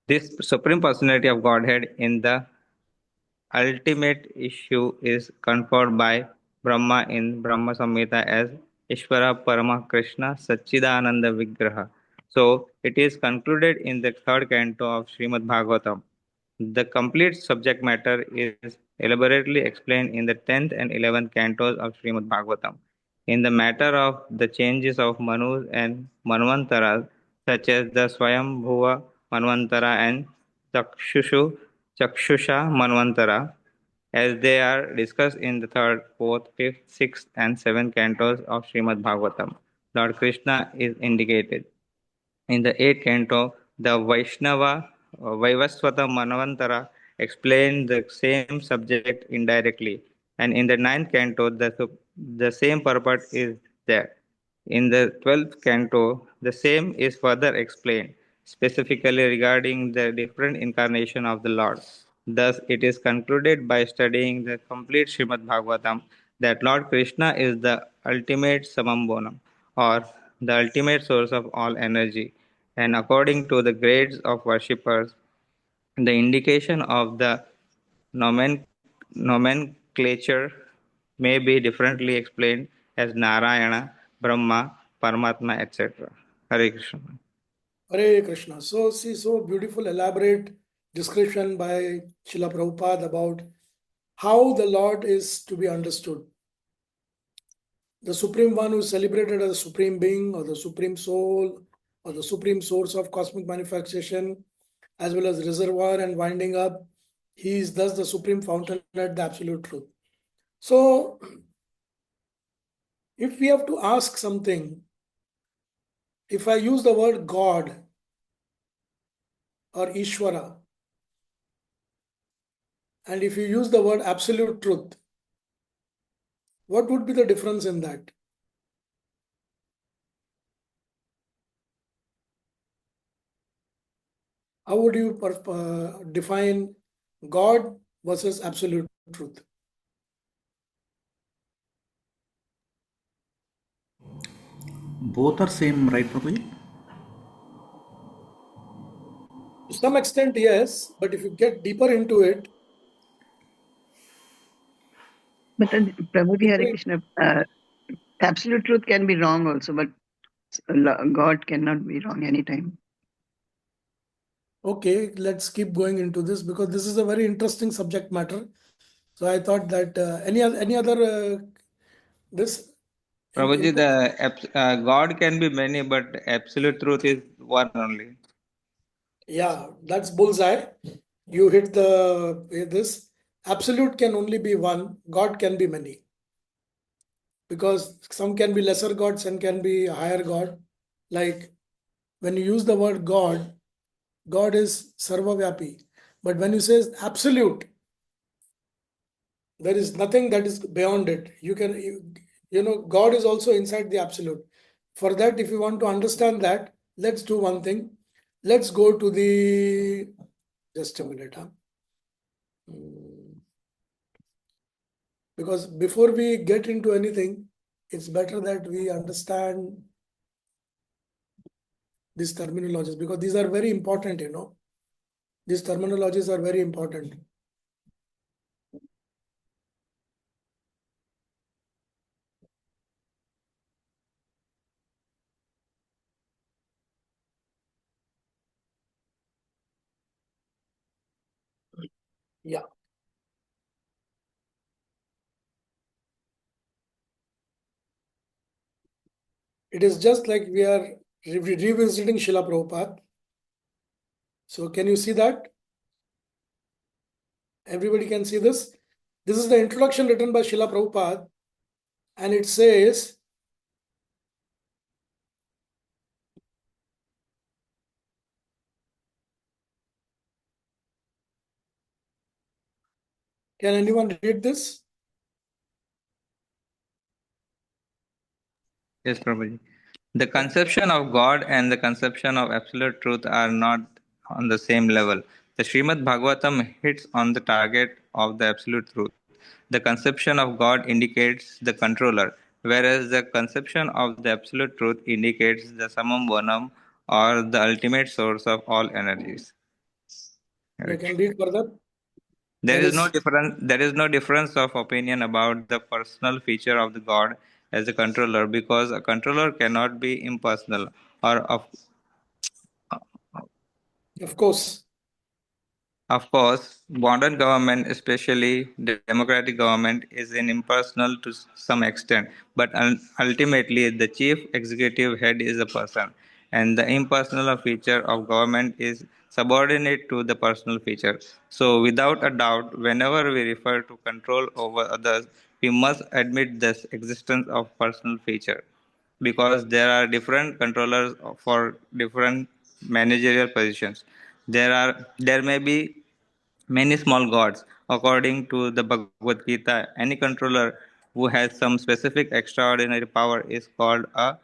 S6: This Supreme Personality of Godhead in the ultimate issue is conferred by Brahma in Brahma Samhita as Ishvara Parama Krishna Satchidananda Vigraha. So it is concluded in the third canto of Srimad Bhagavatam. The complete subject matter is elaborately explained in the 10th and 11th cantos of Srimad Bhagavatam. In the matter of the changes of Manus and Manvantaras, such as the Swayambhuva Manvantara and Chakshusha Manvantara, as they are discussed in the third, fourth, fifth, sixth, and seventh cantos of Srimad Bhagavatam, Lord Krishna is indicated. In the eighth canto, the Vaivasvata Manvantara explained the same subject indirectly, and in the ninth canto, the same purport is there. In the 12th canto, the same is further explained, specifically regarding the different incarnation of the Lord. Thus, it is concluded by studying the complete Srimad Bhagavatam that Lord Krishna is the ultimate summum bonum, or the ultimate source of all energy, and according to the grades of worshippers, the indication of the nomenclature may be differently explained as Narayana, Brahma, Paramatma, etc. Hare Krishna.
S1: Hare Krishna. So, see, so beautiful, elaborate description by Srila Prabhupada about how the Lord is to be understood. The Supreme One who is celebrated as the Supreme Being or the Supreme Soul or the Supreme Source of cosmic manifestation, as well as reservoir and winding up. He is thus the Supreme Fountain at the Absolute Truth. So, if we have to ask something, if I use the word God or Ishvara, and if you use the word Absolute Truth, what would be the difference in that? How would you define God versus Absolute Truth?
S4: Both are same, right, Prabhuji?
S1: To some extent, yes, but if you get deeper into it,
S3: But Prabhuji Hare Krishna, absolute truth can be wrong also, but God cannot be wrong anytime.
S1: okay, let's keep going into this because this is a very interesting subject matter. So I thought that any other this
S6: Prabhuji,
S1: input?
S6: God can be many, but absolute truth is one only.
S1: Yeah, that's bullseye. You hit the this. Absolute can only be one. God can be many because some can be lesser God, some can be higher God. Like when you use the word God, God is sarvavyapi. But when you say absolute, there is nothing that is beyond it. You know, God is also inside the absolute. For that, if you want to understand that, let's do one thing. Let's go to the, just a minute. Because before we get into anything, it's better that we understand these terminologies because these are very important, you know. These terminologies are very important. Yeah. It is just like we are revisiting Srila Prabhupada. So can you see that? Everybody can see this. This is the introduction written by Srila Prabhupada, and it says, can anyone read this?
S6: Yes, Prabhuji. The conception of God and the conception of absolute truth are not on the same level. The Srimad Bhagavatam hits on the target of the absolute truth. The conception of God indicates the controller, whereas the conception of the absolute truth indicates the summum bonum or the ultimate source of all energies.
S1: You can read further.
S6: There
S1: There
S6: is no
S1: is,
S6: difference. There is no difference of opinion about the personal feature of the God as a controller, because a controller cannot be impersonal, or
S1: of course,
S6: of course, modern government, especially democratic government, is impersonal to some extent, but ultimately the chief executive head is a person, and the impersonal feature of government is subordinate to the personal feature. So, without a doubt, whenever we refer to control over others, we must admit the existence of personal feature, because there are different controllers for different managerial positions. There may be many small gods. According to the Bhagavad Gita, any controller who has some specific extraordinary power is called a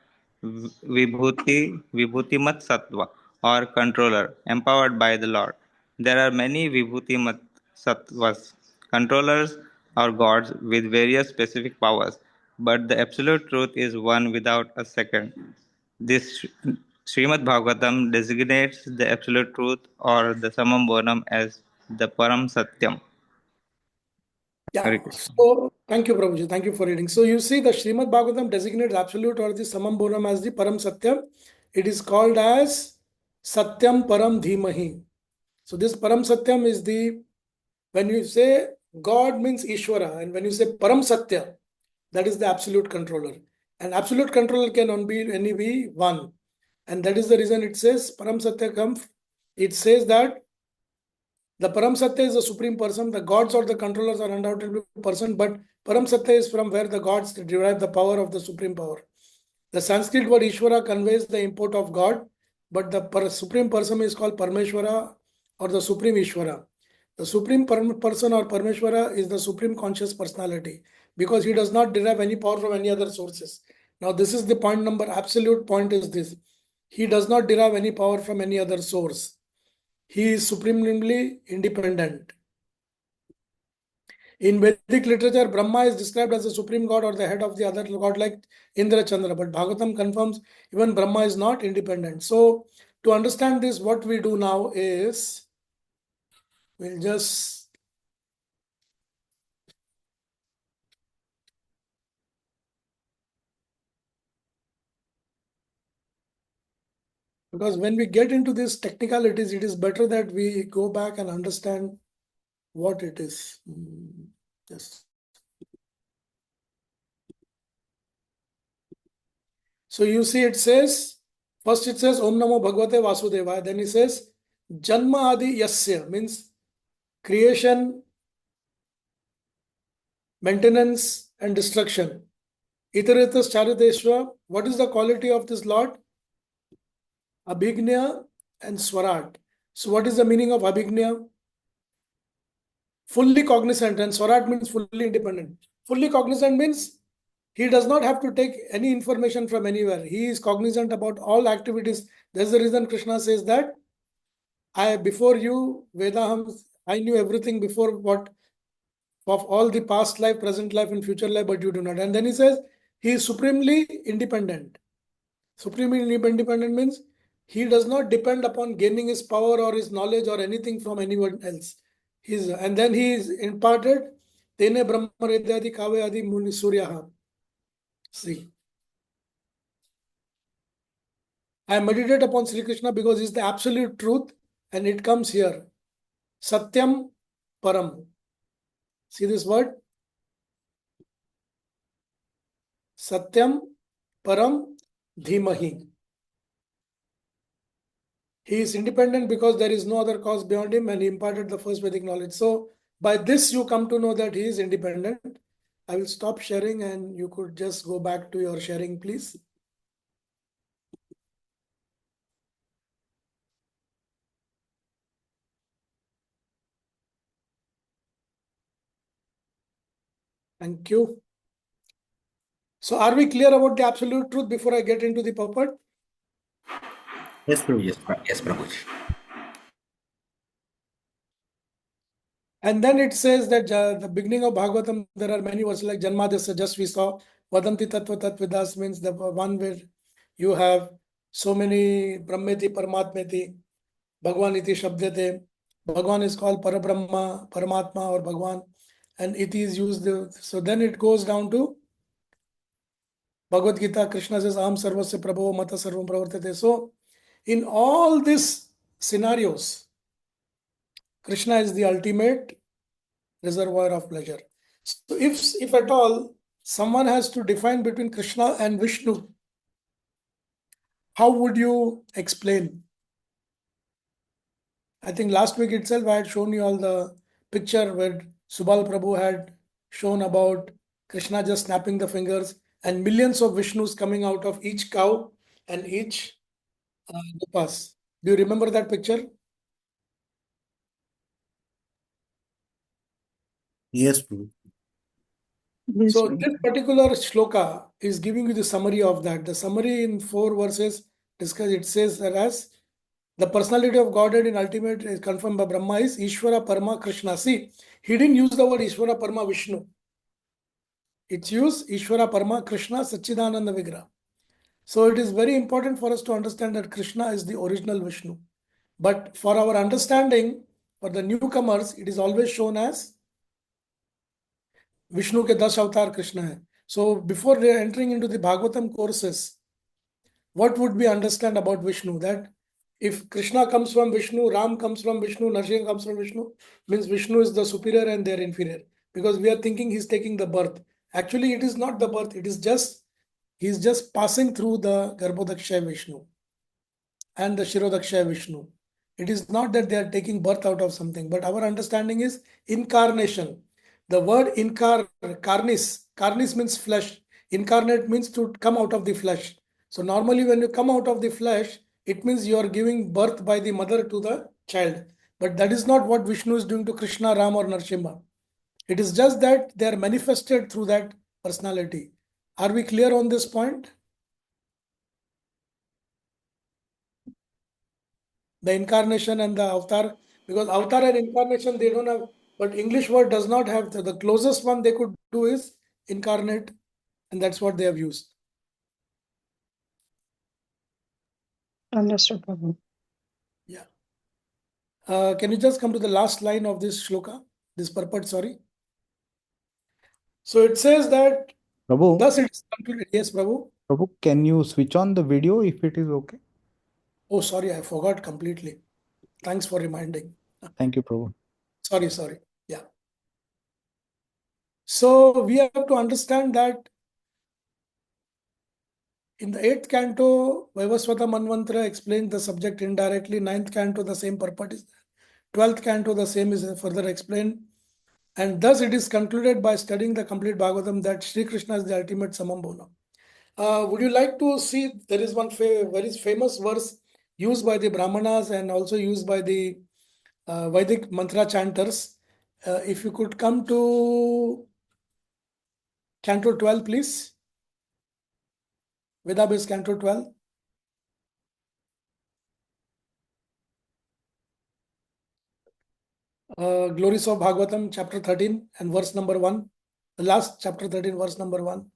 S6: Vibhutimat Sattva, or controller, empowered by the Lord. There are many Vibhutimat sattvas, controllers or gods with various specific powers, but the absolute truth is one without a second. This Srimad Bhagavatam designates the absolute truth or the Samam Bonam as the Param Satyam.
S1: Yeah.
S6: Hare Krishna.
S1: So thank you, Prabhuji. Thank you for reading. So you see, the Srimad Bhagavatam designates absolute or the Samam Bonam as the Param Satyam. It is called as Satyam Param Dhimahi. So this Param Satyam is the, when you say God means Ishvara, and when you say Param Satya, that is the absolute controller. And absolute controller can only be one. And that is the reason it says Param Satya comes. It says that the Param Satya is the supreme person. The gods or the controllers are undoubtedly person, but Param Satya is from where the gods derive the power of the supreme power. The Sanskrit word Ishvara conveys the import of God, but the supreme person is called Parmeshwara or the supreme Ishvara. The supreme person or Parmeshwara is the supreme conscious personality because he does not derive any power from any other sources. Now, this is the point number. Absolute point is this: he does not derive any power from any other source. He is supremely independent. In Vedic literature, Brahma is described as the supreme god or the head of the other god like Indra Chandra. But Bhagavatam confirms even Brahma is not independent. So to understand this, what we do now is we'll just because when we get into these technicalities, it is better that we go back and understand what it is. Yes. So you see, it says, first it says Om Namo Bhagavate Vasudevaya. Then it says Janma Adi Yasya, means creation, maintenance, and destruction. Itaritas Chariteshwa. What is the quality of this Lord? Abhignya and Swarat. So what is the meaning of Abhignya? Fully cognizant, and Swarat means fully independent. Fully cognizant means he does not have to take any information from anywhere. He is cognizant about all activities. That's the reason Krishna says that before you, Vedaham, I knew everything before what of all the past life, present life, and future life, but you do not. And then he says he is supremely independent. Supremely independent means he does not depend upon gaining his power or his knowledge or anything from anyone else. And then he is imparted. Tene Brahma Redyadi Kave Adi Muni Suryaha. See. I meditate upon Sri Krishna because he is the absolute truth, and it comes here. Satyam Param. See this word? Satyam Param Dhimahi. He is independent because there is no other cause beyond him, and he imparted the first Vedic knowledge. So by this you come to know that he is independent. I will stop sharing and you could just go back to your sharing, please. Thank you. So are we clear about the absolute truth before I get into the purport?
S2: Yes, Prabhu.
S4: Yes, Prabhuji.
S1: And then it says that the beginning of Bhagavatam, there are many verses like Janmadhyasya, just we saw. Vadanti Tattva Tatvidas means the one where you have so many Brahmeti, Paramatmeti, Bhagwan iti Shabdate. Bhagwan is called Parabrahma, Paramatma or Bhagwan, and iti is used. So then it goes down to Bhagavad Gita. Krishna says, Aham Sarvasya Prabho Mata Sarvam Pravartate. So in all these scenarios, Krishna is the ultimate reservoir of pleasure. So if at all someone has to define between Krishna and Vishnu, how would you explain? I think last week itself I had shown you all the picture where Subal Prabhu had shown about Krishna just snapping the fingers and millions of Vishnus coming out of each cow and each gopas. Do you remember that picture?
S2: Yes, Prabhu.
S3: Yes,
S1: So
S3: Prabhu.
S1: this particular shloka is giving you the summary of that. The summary in 4 verses discuss. It says that as The personality of Godhead in ultimate is confirmed by Brahma is Ishvara Parama Krishna. See, he didn't use the word Ishvara Parama Vishnu. It's used Ishvara Parama Krishna Sachidananda Vigraha. So it is very important for us to understand that Krishna is the original Vishnu. But for our understanding, for the newcomers, it is always shown as Vishnu ke 10 avatar Krishna hai. So before they are entering into the Bhagavatam courses, what would we understand about Vishnu? That if Krishna comes from Vishnu, Ram comes from Vishnu, Narsimha comes from Vishnu, means Vishnu is the superior and they are inferior. Because we are thinking he's taking the birth. Actually, it is not the birth. It is just, he's just passing through the Garbhodakshaya Vishnu and the Shirodakshaya Vishnu. It is not that they are taking birth out of something, but our understanding is incarnation. The word karnis means flesh. Incarnate means to come out of the flesh. So normally when you come out of the flesh, it means you are giving birth by the mother to the child. But that is not what Vishnu is doing to Krishna, Ram or Narsimha. It is just that they are manifested through that personality. Are we clear on this point? The incarnation and the avatar, because avatar and incarnation they don't have, but English word does not have the closest one they could do is incarnate, and that's what they have used.
S3: Understood, Prabhu.
S1: Yeah. Can you just come to the last line of this shloka, this purport? Sorry. So it says that
S7: Prabhu,
S1: thus it is concluded. Yes, Prabhu.
S7: Prabhu, can you switch on the video if it is okay?
S1: Oh, sorry, I forgot completely. Thanks for reminding.
S7: Thank you, Prabhu.
S1: Sorry. Yeah. So we have to understand that in the 8th canto, Vaivasvata Manvantara explains the subject indirectly. 9th canto, the same purport is there. 12th canto, the same is further explained. And thus it is concluded by studying the complete Bhagavatam that Sri Krishna is the ultimate Samambhona. Would you like to see, there is one very famous verse used by the Brahmanas and also used by the Vedic mantra chanters. If you could come to Canto 12, please. Vedabase Canto 12. Glories of Bhagavatam, chapter 13 and verse number 1. The last chapter 13, verse number 1.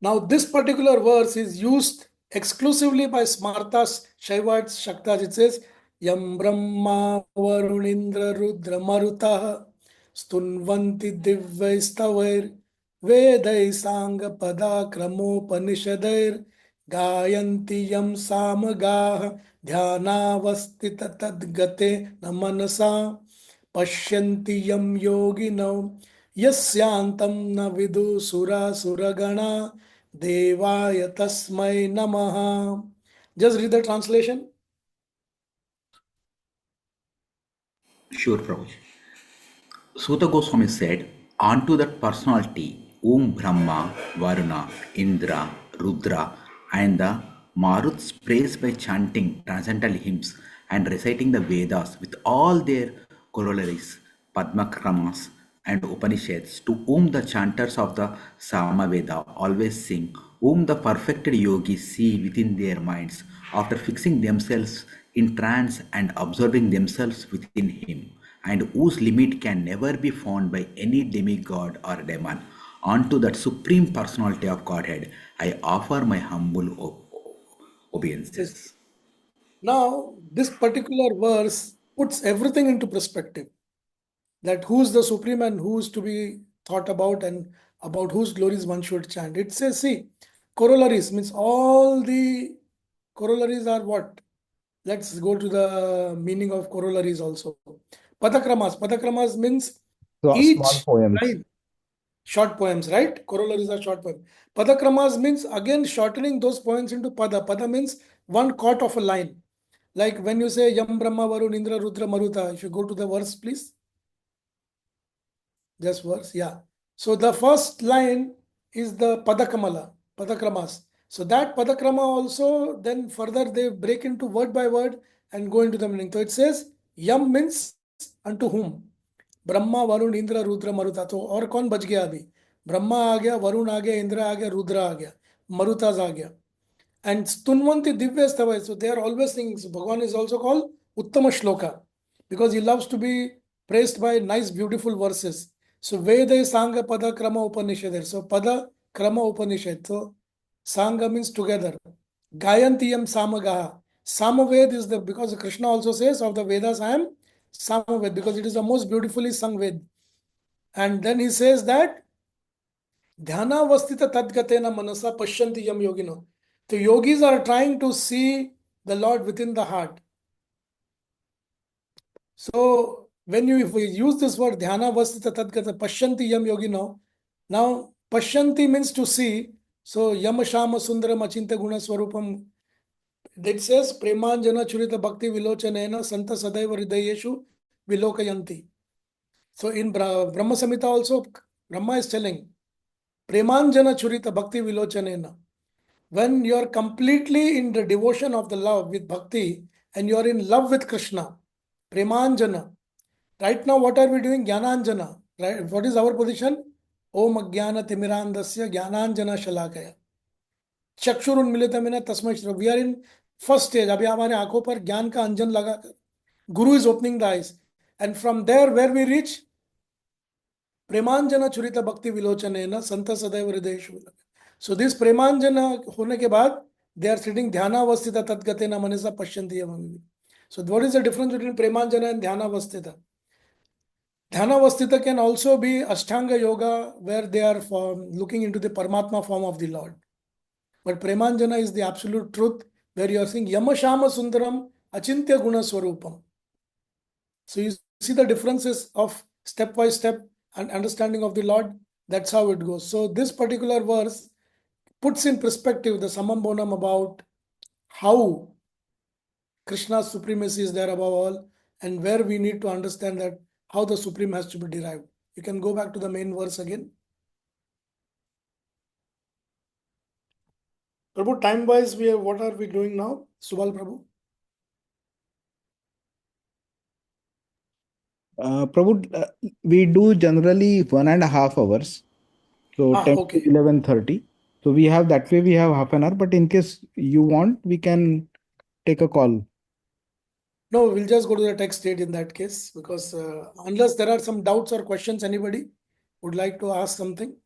S1: Now, this particular verse is used exclusively by Smartas, Shaivites, Shaktas. It says, Yam Brahma Varunindra Rudra Marutah Stunvanti Divyastavair Vedai Sanga Pada Kramopanishadair Gayanti Yam Samagah Dhyanavastita Tadgate Namanasa Pashyanti Yam Yoginam Yasyantam na vidu sura suragana devaya tasmai namaha. Just read the translation.
S4: Sure, Prabhu. Suta Goswami said, unto that personality, whom Brahma, Varuna, Indra, Rudra, and the Maruts praise by chanting transcendental hymns and reciting the Vedas with all their corollaries, Padmakramas, and Upanishads, to whom the chanters of the Samaveda always sing, whom the perfected yogis see within their minds after fixing themselves in trance and observing themselves within him, and whose limit can never be found by any demigod or demon. Unto that supreme personality of Godhead, I offer my humble obeisances.
S1: Now, this particular verse puts everything into perspective. That who's the supreme and who's to be thought about and about whose glories one should chant. It says, see, corollaries means all the corollaries are what? Let's go to the meaning of corollaries also. Padakramas means
S7: So, small
S1: each
S7: poems.
S1: line, short poems, right? Corollaries are short poems. Padakramas means again shortening those poems into pada. Pada means one quart of a line. Like when you say Yam Brahma Varun Indra Rudra Maruta, if you go to the verse, please. Just verse, yeah. So the first line is the Padakramas. So that Padakrama also then further they break into word by word and go into the meaning. So it says Yam means unto whom? Brahma Varun Indra Rudra मरुता. तो और कौन बच गया अभी? ब्रह्मा आ गया, वरुण आ गया, इंद्र आ गया, रुद्र आ गया. Marutas aa gaya. And Stunvanti Divya Stavai. So they are always things. Bhagavan is also called Uttama Shloka because he loves to be praised by nice, beautiful verses. So Veda Sangha Pada Krama Upanishad. So Pada Krama Upanishad. So Sangha means together. Gayantiyam Samagaha. Samaved is the, because Krishna also says of the Vedas I am Samaved because it is the most beautifully sung Ved. And then he says that Dhyanavastita Tadgatena Manasa Pashyanti Yam Yogino. The yogis are trying to see the Lord within the heart. So when if we use this word Dhyanavastita Tadgata Pashyanti Yam Yogino, now Pashyanti means to see. So Yama Shama Sundaram Achinta Guna Swarupam. It says Premanjana Churita Bhakti Vilochanena Santa Sadaiva Hridayeshu Vilokayanti. So in Brahma Samhita also, Brahma is telling Premanjana Churita Bhakti Vilochanena. When you are completely in the devotion of the love with bhakti and you are in love with Krishna, Premanjana. Right now, what are we doing? Jnananjana. Right? What is our position? Om Ajnana Timirandasya Jnananjana Shalakaya. Chakshurun Militamina Tasmai Shra. We are in first stage. Abhi hamare aankhon par jnaan ka anjan laga. Guru is opening the eyes. And from there, where we reach? Premanjana Churita Bhakti Vilochanena Santa Sadaiva Hridayeshu. So this Premanjana hone ke baad, they are sitting Dhyanavastita Tadgatena Manasa Pashyanti Yamami. So what is the difference between Premanjana and Dhyanavastita? Dhyanavastita can also be Ashtanga Yoga where they are looking into the Paramatma form of the Lord. But Premanjana is the absolute truth where you are saying Yama Shama Sundaram Achintya Guna Swarupam. So you see the differences of step by step and understanding of the Lord. That's how it goes. So this particular verse puts in perspective the Samam Bonam about how Krishna's supremacy is there above all and where we need to understand that how the supreme has to be derived. You can go back to the main verse again. Prabhu, time-wise, what are we doing now? Subal Prabhu.
S7: Prabhu, we do generally 1.5 hours. So 10
S1: Okay.
S7: to 11:30. So we have that way we have half an hour, but in case you want, we can take a call.
S1: No, we'll just go to the text state in that case because unless there are some doubts or questions, anybody would like to ask something?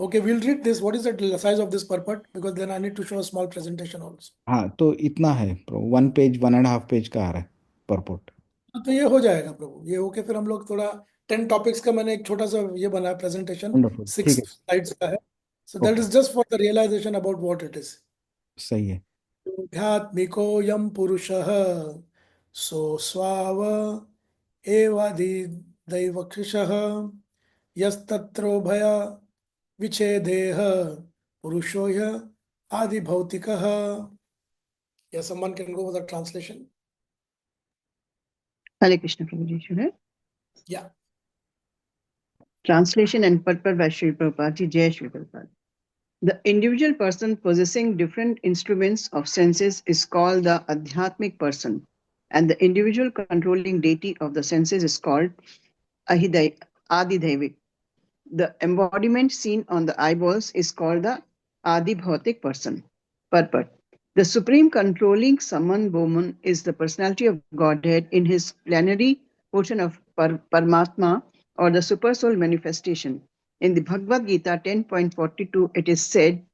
S1: Okay, we'll read this. What is the size of this purport? Because then I need to show a small presentation also.
S7: हाँ तो इतना है प्रभु 1 page 1.5 page का आ रहा है purport
S1: तो ये हो जाएगा प्रभु ये होके फिर हम लोग थोड़ा 10 टॉपिक्स का मैंने एक छोटा सा ये बनाया प्रेजेंटेशन
S7: वंडरफुल
S1: 6
S7: ठीक है
S1: स्लाइड्स का है so that is just for the realization about what it is
S7: सही है
S1: ध्यात्मिको यम पुरुषः सो स्वाव एवाधि दैवकृषः यस्तत्रो भय विच्छेदेह पुरुषो य आदि भौतिकः. Yeah, someone can go with the translation.
S3: Hare Krishna Prabhuji, should I?
S1: Yeah.
S3: Translation and purport by Sri Prabhupada, Jai Sri Prabhupada. The individual person possessing different instruments of senses is called the Adhyatmic person, and the individual controlling deity of the senses is called Adidhaivik. The embodiment seen on the eyeballs is called the Adibhautik person. Purport. The supreme controlling Saman Boman is the personality of Godhead in his plenary portion of Paramatma or the supersoul manifestation. In the Bhagavad Gita 10.42, it is said,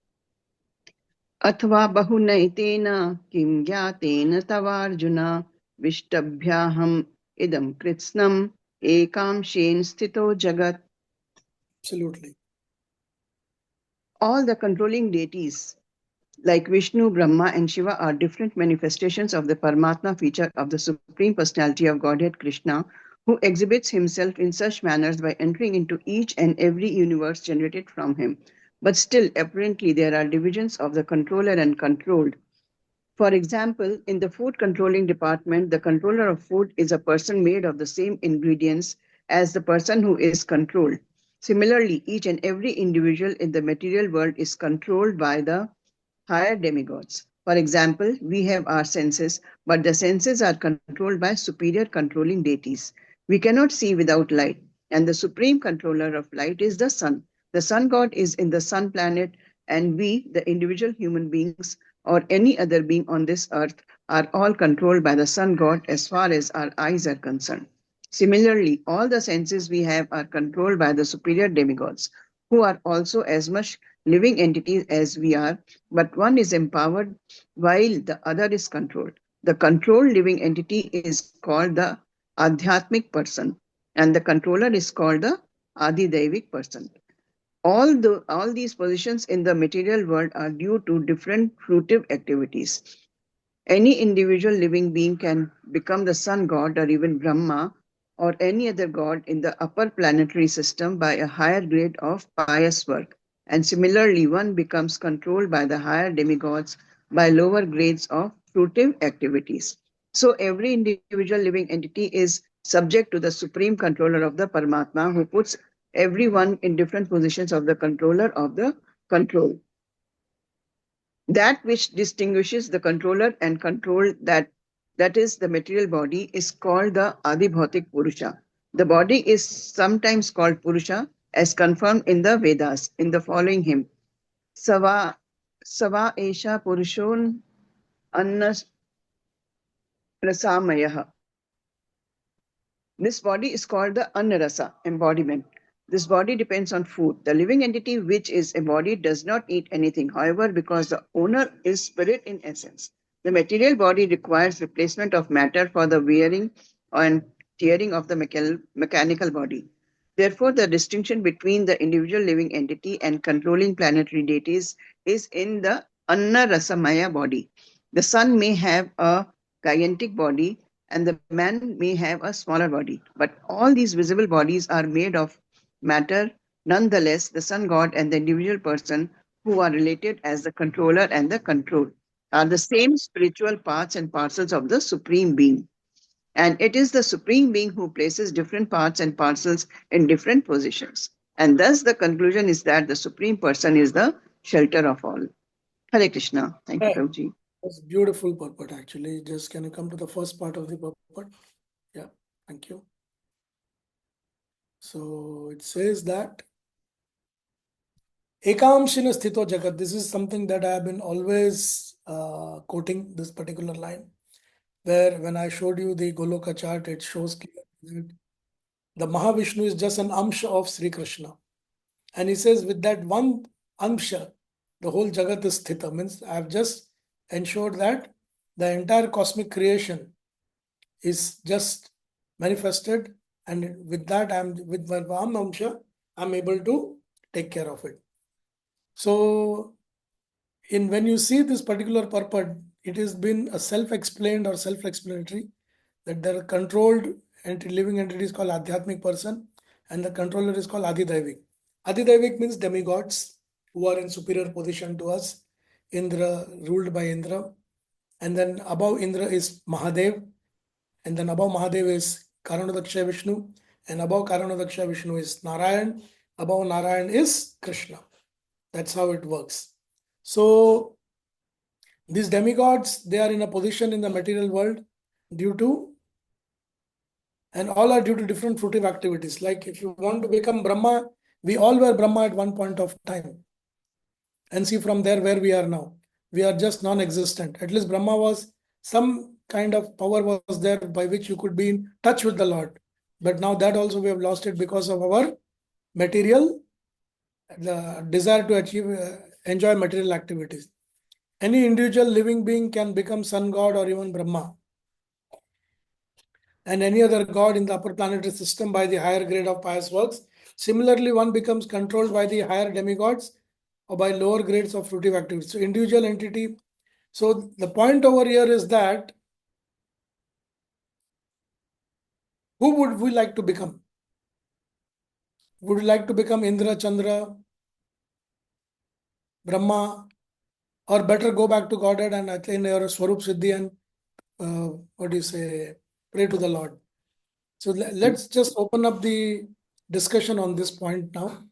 S3: Athva bahunaitena kim gyatena tavarjuna vishtabhyaham idam kritsnam ekam shen stito jagat.
S1: Absolutely.
S3: All the controlling deities like Vishnu, Brahma, and Shiva are different manifestations of the Paramatma feature of the Supreme Personality of Godhead Krishna, who exhibits himself in such manners by entering into each and every universe generated from him. But still, apparently, there are divisions of the controller and controlled. For example, in the food controlling department, the controller of food is a person made of the same ingredients as the person who is controlled. Similarly, each and every individual in the material world is controlled by the higher demigods. For example, we have our senses, but the senses are controlled by superior controlling deities. We cannot see without light, and the supreme controller of light is the sun. The sun god is in the sun planet, and we, the individual human beings or any other being on this earth, are all controlled by the sun god as far as our eyes are concerned. Similarly, all the senses we have are controlled by the superior demigods, who are also as much living entities as we are, but one is empowered while the other is controlled. The controlled living entity is called the Adhyatmic person, and the controller is called the Adidaivic person. All these positions in the material world are due to different fruitive activities. Any individual living being can become the sun god or even Brahma or any other god in the upper planetary system by a higher grade of pious work. And similarly, one becomes controlled by the higher demigods by lower grades of fruitive activities. So every individual living entity is subject to the supreme controller of the Paramatma, who puts everyone in different positions of the controller of the control. That which distinguishes the controller and control, that is the material body, is called the Adibhautik Purusha. The body is sometimes called Purusha, as confirmed in the Vedas in the following hymn: Sava Esha Purushon Annas Rasamayah. This body is called the Annarasa, embodiment. This body depends on food. The living entity which is embodied does not eat anything, however, because the owner is spirit in essence. The material body requires replacement of matter for the wearing and tearing of the mechanical body. Therefore, the distinction between the individual living entity and controlling planetary deities is in the Anna Rasamaya body. The sun may have a gigantic body and the man may have a smaller body, but all these visible bodies are made of matter. Nonetheless, the sun god and the individual person, who are related as the controller and the control, are the same spiritual parts and parcels of the Supreme Being. And it is the Supreme Being who places different parts and parcels in different positions. And thus the conclusion is that the Supreme Person is the shelter of all. Hare Krishna. Thank you,
S1: Yeah,
S3: Prabhuji.
S1: that's beautiful purport actually. Just can you come to the first part of the purport? Yeah, thank you. So it says that Ekamshina Sthito Jagat. This is something that I have been always quoting this particular line, where when I showed you the Goloka chart, it shows clearly that the Mahavishnu is just an amsha of Sri Krishna. And he says, with that one amsha, the whole Jagat is sthita. Means I have just ensured that the entire cosmic creation is just manifested, and with that, with my one amsha, I'm able to take care of it. So, when you see this particular purport, it has been a self-explained or self-explanatory that there are controlled living entities called Adhyatmic person, and the controller is called Adidhaivik. Adidhaivik means demigods who are in superior position to us. Indra, ruled by Indra, and then above Indra is Mahadev, and then above Mahadev is Karanadaksha Vishnu, and above Karanadaksha Vishnu is Narayan, above Narayan is Krishna. That's how it works. So these demigods, they are in a position in the material world due to, and all are due to different fruitive activities. Like if you want to become Brahma, we all were Brahma at one point of time. And see from there where we are now. We are just non-existent. At least Brahma was, some kind of power was there by which you could be in touch with the Lord. But now that also we have lost it because of our material, the desire to achieve, enjoy material activities. Any individual living being can become sun god or even Brahma and any other god in the upper planetary system by the higher grade of pious works. Similarly, one becomes controlled by the higher demigods or by lower grades of fruitive activities. So individual entity. So the point over here is that who would we like to become? Would you like to become Indra, Chandra, Brahma, or better go back to Godhead and attain your Swarup Siddhi and pray to the Lord? So let's just open up the discussion on this point now.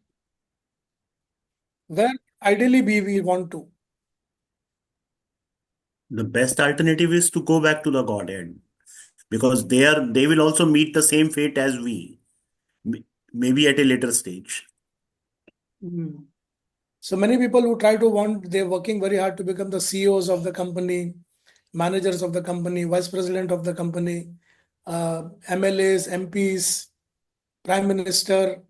S1: Where ideally we want to.
S2: The best alternative is to go back to the Godhead, because they will also meet the same fate as we, maybe at a later stage.
S1: Hmm. So many people who try to they're working very hard to become the CEOs of the company, managers of the company, vice president of the company, MLAs, MPs, prime minister.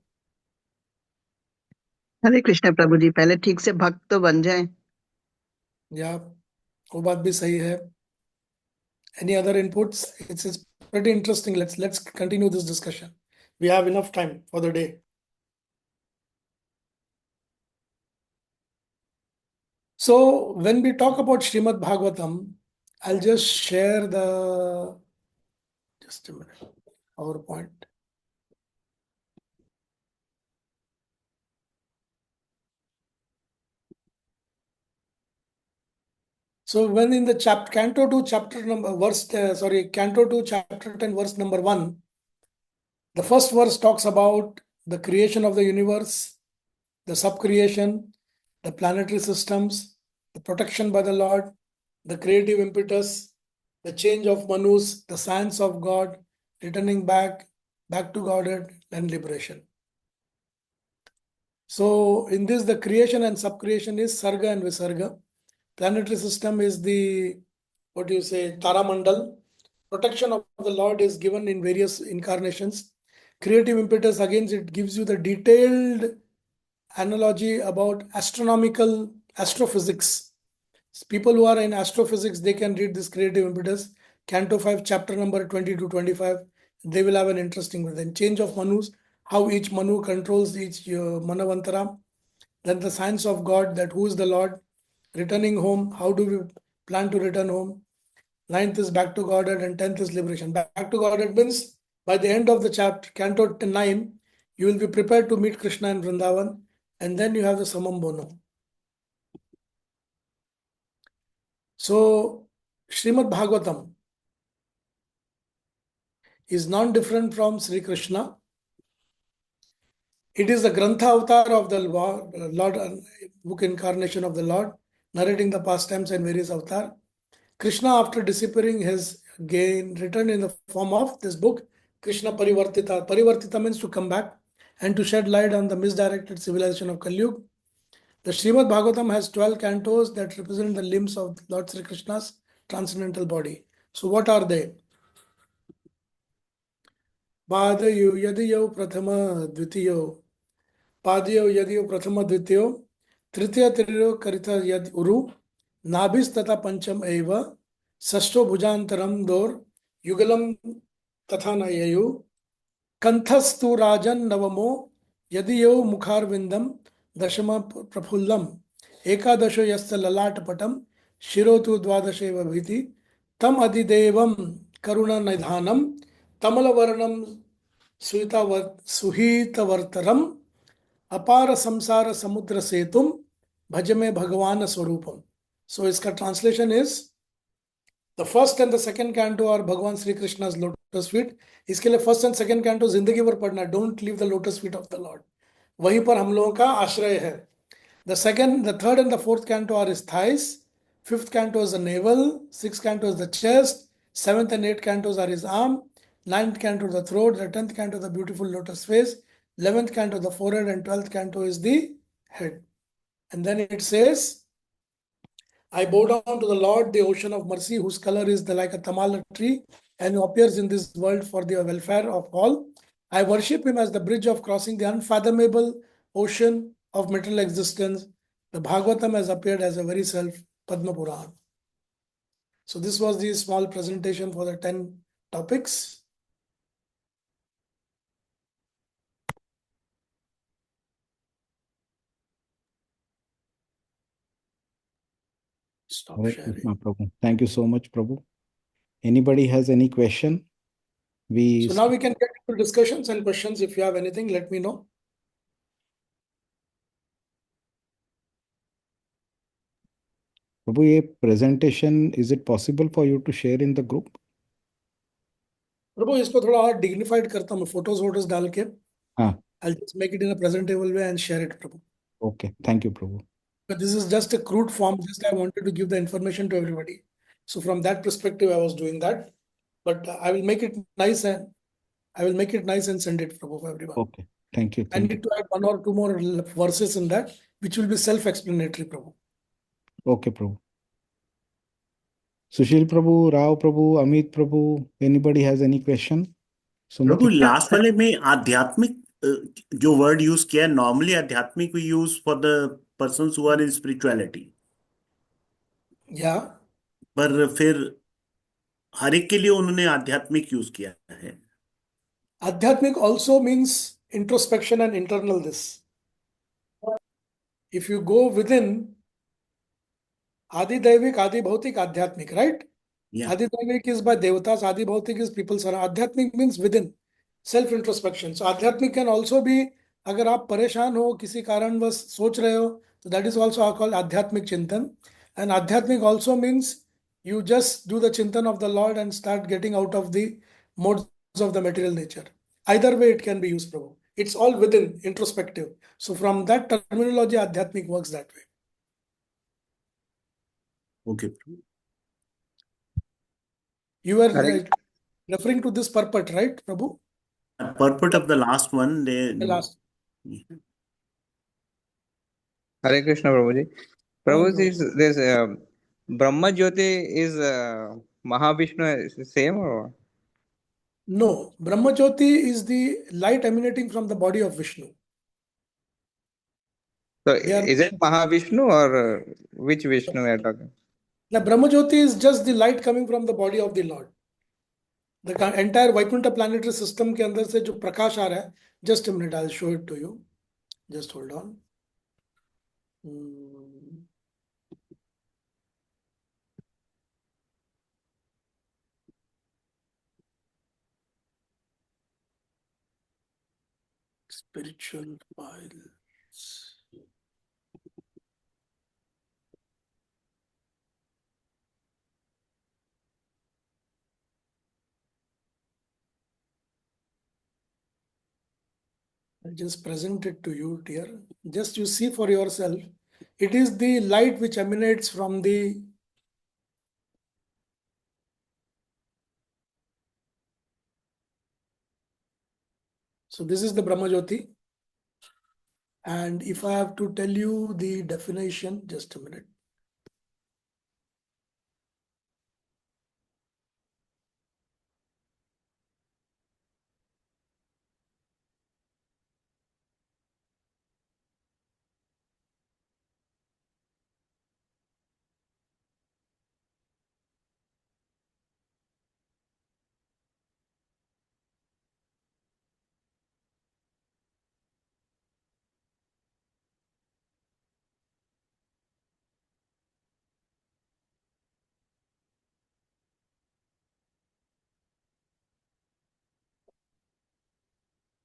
S3: हरे कृष्ण प्रभु जी, पहले ठीक से भक्त तो बन जाएं।
S1: Yeah, वो बात भी सही है. Any other inputs? It's pretty interesting. Let's continue this discussion. We have enough time for the day. So when we talk about Srimad Bhagavatam, I'll just share just a minute, PowerPoint. So when in the Canto 2 chapter number Canto 2 chapter 10 verse number 1, the first verse talks about the creation of the universe, the sub-creation, the planetary systems, the protection by the Lord, the creative impetus, the change of Manus, the science of God, returning back to Godhead, and liberation. So in this, the creation and sub-creation is Sarga and Visarga. Planetary system is the, Taramandal. Protection of the Lord is given in various incarnations. Creative impetus, again, it gives you the detailed analogy about astrophysics. People who are in astrophysics, they can read this creative impetus. Canto 5, chapter number 20 to 25. They will have an interesting one. Then change of Manus, how each Manu controls each Manavantara. Then the science of God, that who is the Lord. Returning home, how do we plan to return home? 9th is back to Godhead and 10th is liberation. Back to Godhead means by the end of the chapter, Canto 9, you will be prepared to meet Krishna in Vrindavan, and then you have the Samam Bono. So, Srimad Bhagavatam is non-different from Sri Krishna. It is the Grantha avatar of the Lord, book incarnation of the Lord, narrating the pastimes and various avatar. Krishna, after disappearing, has again returned in the form of this book, Krishna Parivartita. Parivartita means to come back and to shed light on the misdirected civilization of Kali Yuga. The Srimad Bhagavatam has 12 cantos that represent the limbs of Lord Sri Krishna's transcendental body. So what are they? Padayo Yadiyo Prathama Dvitiyo. Padayo Yadiyo Prathama Dvitiyo. Tritiya Triyo Karita Yad Uru. Nabhis Tata Pancham Eva. Sashto Bhujantaram Dor. Yugalam Tatha Nayayu. Kanthastu Rajan Navamo. Yadiyo Mukharvindam. Dashama Prafullam. Ekadasho Yasta Lalatpatam. Shirotu Dvadasheva Bhiti. Tam Adidevam Karuna Nidhanam. Tamalavarnam Suhitavartaram. Apara Samsara Samudra Setum. Bhajame Bhagavana Swarupam. So its translation is, the first and the second canto are Bhagavan Sri Krishna's lotus feet. इसके लिए first and second canto जिंदगी भर पढ़ना. Don't leave the lotus feet of the Lord. वहीं पर हम लोगों का आश्रय है. The third and the fourth canto are his thighs. Fifth canto is the navel. Sixth canto is the chest. Seventh and eighth cantos are his arm. Ninth canto the throat. The 10th canto the beautiful lotus face. 11th canto the forehead, and 12th canto is the head. And then it says, I bow down to the Lord, the ocean of mercy, whose color is like a tamala tree, and who appears in this world for the welfare of all. I worship him as the bridge of crossing the unfathomable ocean of material existence. The Bhagavatam has appeared as a very self, Padma Puran. So this was the small presentation for the 10 topics. Stop
S7: Hare
S1: sharing.
S7: Krishna, Prabhu. Thank you so much, Prabhu. Anybody has any question?
S1: So now we can get into discussions and questions. If you have anything, let me know.
S7: Prabhu, ये presentation, is it possible for you to share in the group?
S1: प्रभु इसको थोड़ा और dignified करता हूँ, photos डाल के.
S7: हाँ.
S1: I'll just make it in a presentable way and share it, Prabhu.
S7: Okay, thank you, Prabhu.
S1: But this is just a crude form. Just I wanted to give the information to everybody. So from that perspective, I was doing that. But I will make it nice and send it, Prabhu, for everyone.
S7: Okay, Thank you.
S1: I
S7: Thank you.
S1: need to add one or two more verses in that, which will be self-explanatory, Prabhu.
S7: Okay, Prabhu. Sushil Prabhu, Rao Prabhu, Amit Prabhu, anybody has any question?
S2: Prabhu
S7: Sumati?
S2: Last वाले में आध्यात्मिक जो word use किया normally आध्यात्मिक we use for the persons who are in spirituality
S1: Yeah.
S2: पर फिर हर एक के लिए उन्होंने आध्यात्मिक यूज किया है
S1: Adhyatmic also means introspection and internal this. If you go within, Adi Daivik, Adi Bhautik, Adhyatmic, right?
S2: या
S1: Adi Daivik is by Devatas, Adi Bhautik is people surround. Adhyatmic means within, self-introspection. So Adhyatmic can also be, अगर आप परेशान हो किसी कारणवश सोच रहे हो तो that is also called Adhyatmic Chintan. And Adhyatmic also means you just do the Chintan of the Lord and start getting out of the modes of the material nature. Either way it can be used, Prabhu. It's all within, introspective. So from that terminology, Adhyatmic works that way.
S2: Okay
S1: You were
S6: Hare,
S1: referring to this purport, right, Prabhu?
S2: purport of the last one they
S1: The last.
S6: Hare Krishna Prabhuji.
S1: Oh,
S6: Prabhuji, this Brahma Jyoti is Mahavishnu is same or?
S1: No, Brahma Jyoti is the light emanating from the body of Vishnu.
S6: So
S1: They are,
S6: is it Mahavishnu or which Vishnu we are talking?
S1: the Brahma Jyoti is just the light coming from the body of the Lord. The entire Vaikuntha planetary system के अंदर से जो प्रकाश आ रहा है, just a minute, I'll show it to you. Just hold on. Spiritual files. I'll just present it to you, dear. Just you see for yourself. It is the light which emanates from the So this is the Brahma Jyoti. And if I have to tell you the definition, just a minute.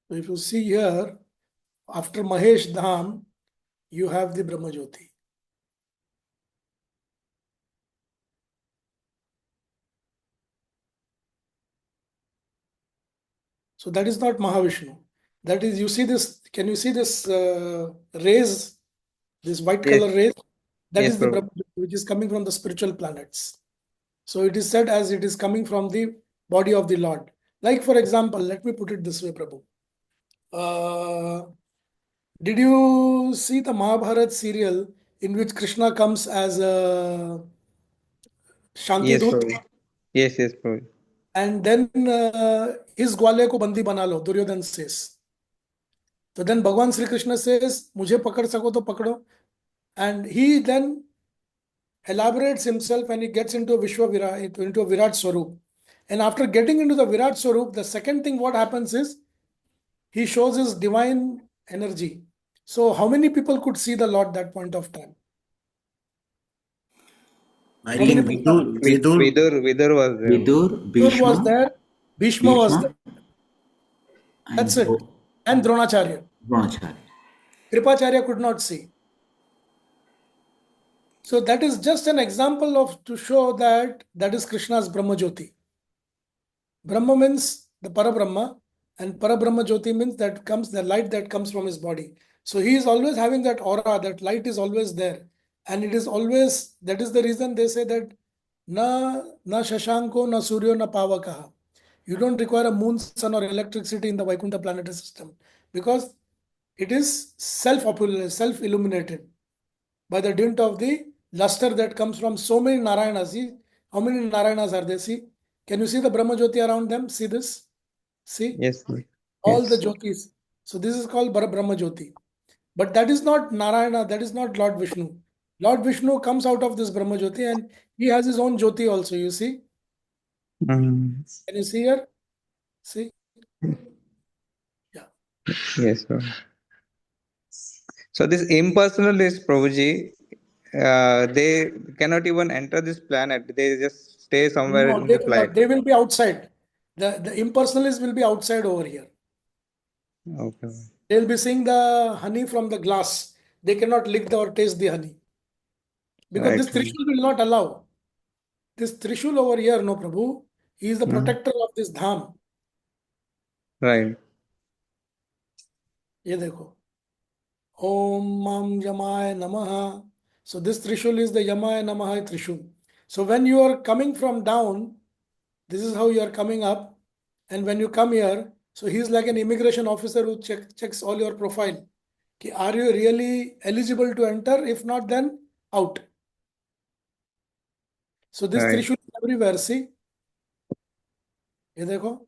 S1: So if you see here, after Mahesh Dham, you have the Brahma Jyoti. So that is not Mahavishnu. That is, you see this, can you see this rays, this white
S6: Yes.
S1: color rays? That
S6: Yes,
S1: is the
S6: Prabhu.
S1: Brahma Jyoti, which is coming from the spiritual planets. So it is said as it is coming from the body of the Lord. Like for example, let me put it this way, Prabhu. Did you see the Mahabharat serial in which Krishna comes as a Shanti
S6: Yes,
S1: Dut?
S6: Prabhu. Yes, Prabhu.
S1: And then इस ग्वाले को बंदी बना लो, Duryodhan says. So then Bhagwan Sri Krishna says, मुझे पकड़ सको तो पकड़ो. And he then elaborates himself and he gets into a into a Virat Swarup. And after getting into the Virat Swarup, the second thing what happens is he shows his divine energy. So how many people could see the Lord that point of time?
S2: I
S1: How many
S2: think
S1: people?
S6: Vidur was there.
S4: Vidur,
S1: Vidur was
S4: Bhishma,
S1: there, Bhishma was there.
S4: and
S1: That's it. And Dronacharya.
S4: Dronacharya.
S1: Kripacharya could not see. So that is just an example of to show that that is Krishna's Brahma Jyoti. Brahma means the Parabrahma, and Parabrahma Jyoti means that comes the light that comes from his body. So he is always having that aura, that light is always there. And it is always, that is the reason they say that na Shashanko, na Suryo, na Pavakaha. You don't require a moon, sun, or electricity in the Vaikuntha planetary system because it is self-illuminated by the dint of the luster that comes from so many Narayanas. See, how many Narayanas are there? See, can you see the Brahma Jyoti around them? See this? See?
S6: Yes, sir.
S1: All the
S6: Yes.
S1: Jyotis. So this is called Brahma Jyoti. But that is not Narayana, that is not Lord Vishnu. Lord Vishnu comes out of this Brahma Jyoti and he has his own Jyoti also, you see?
S6: Mm.
S1: Can you see here? See? Yeah.
S6: Yes, sir. So this impersonalist Prabhuji, they cannot even enter this planet. They just stay somewhere
S1: No,
S6: in
S1: they
S6: the
S1: will
S6: flight.
S1: not. They will be outside. The impersonalists will be outside over here.
S6: Okay.
S1: They will be seeing the honey from the glass. They cannot lick or taste the honey. Because
S6: Right.
S1: this Trishul will not allow. This Trishul over here, no Prabhu, he is the protector of this dham.
S6: Right.
S1: ये देखो. Om Mam Yamaya Namaha. So this Trishul is the Yamaya Namaha Trishul. So when you are coming from down, this is how you are coming up. And when you come here, so he is like an immigration officer who checks all your profile. Ki, are you really eligible to enter? If not, then out. So this
S6: Right.
S1: Trishul is everywhere. See? ये देखो.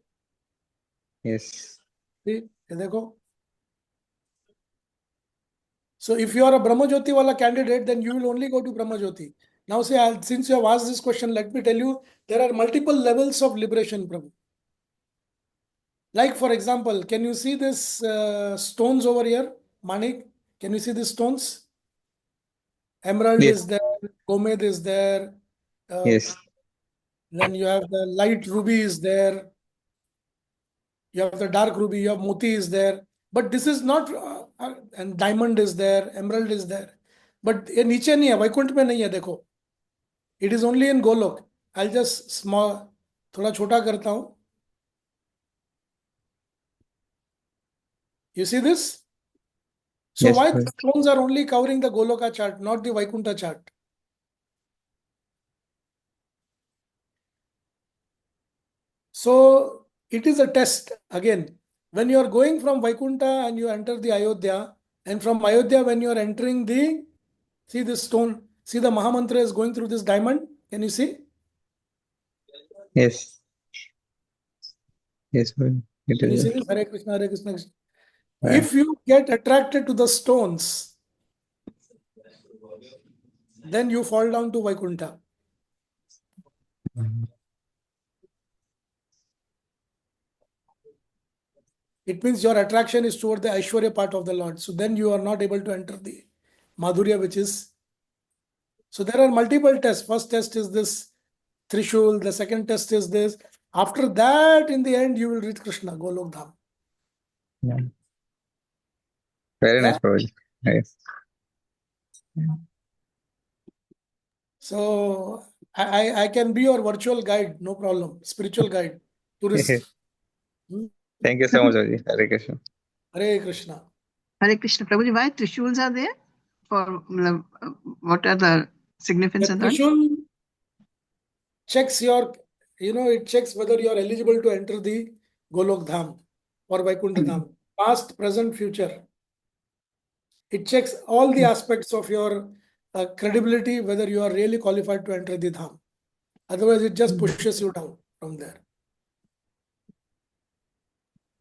S6: Yes.
S1: See? ये देखो. So if you are a Brahma Jyoti wala candidate, then you will only go to Brahma Jyoti. Now say, since you have asked this question, let me tell you, there are multiple levels of liberation, Prabhu. Like for example, can you see this stones over here, Manik? Can you see these stones? Emerald
S6: Yes.
S1: is there, Gomed is there.
S6: Yes.
S1: Then you have the light ruby is there. You have the dark ruby, you have moti is there. But this is not, and diamond is there, emerald is there. But ये नीचे नहीं है, वैकुंठ में नहीं है, देखो. It is only in Golok. I'll just small, थोड़ा छोटा करता हूँ. You see this? So
S6: Yes,
S1: why
S6: sir.
S1: the stones are only covering the Goloka chart, not the Vaikuntha chart? So it is a test again. When you are going from Vaikuntha and you enter the Ayodhya, and from Ayodhya when you are entering the, see this stone, see the Mahamantra is going through this diamond. Can you see?
S6: Yes. Yes, sir. It
S1: Can you
S6: is.
S1: see this? Hare Krishna, Hare Krishna.
S6: Right.
S1: If you get attracted to the stones, then you fall down to Vaikuntha. It means your attraction is toward the Aishwarya part of the Lord. So then you are not able to enter the Madhurya, which is. So there are multiple tests. First test is this Trishul. The second test is this. After that, in the end, you will reach Krishna, Golok Dham.
S6: Yeah. Very
S1: Yeah.
S6: nice, Prabhuji. Yes.
S1: So I can be your virtual guide, no problem. Spiritual guide, tourist.
S6: Thank you so much, Prabhuji. Hare Krishna.
S1: Hare Krishna.
S3: Hare Krishna. Prabhuji, why Trishuls are there? For what are the significance
S1: The
S3: of that?
S1: Trishul checks your, it checks whether you are eligible to enter the Golok Dham or Vaikuntha Dham. Past, present, future. It checks all the aspects of your credibility, whether you are really qualified to enter the Dham. Otherwise, it just pushes you down from there.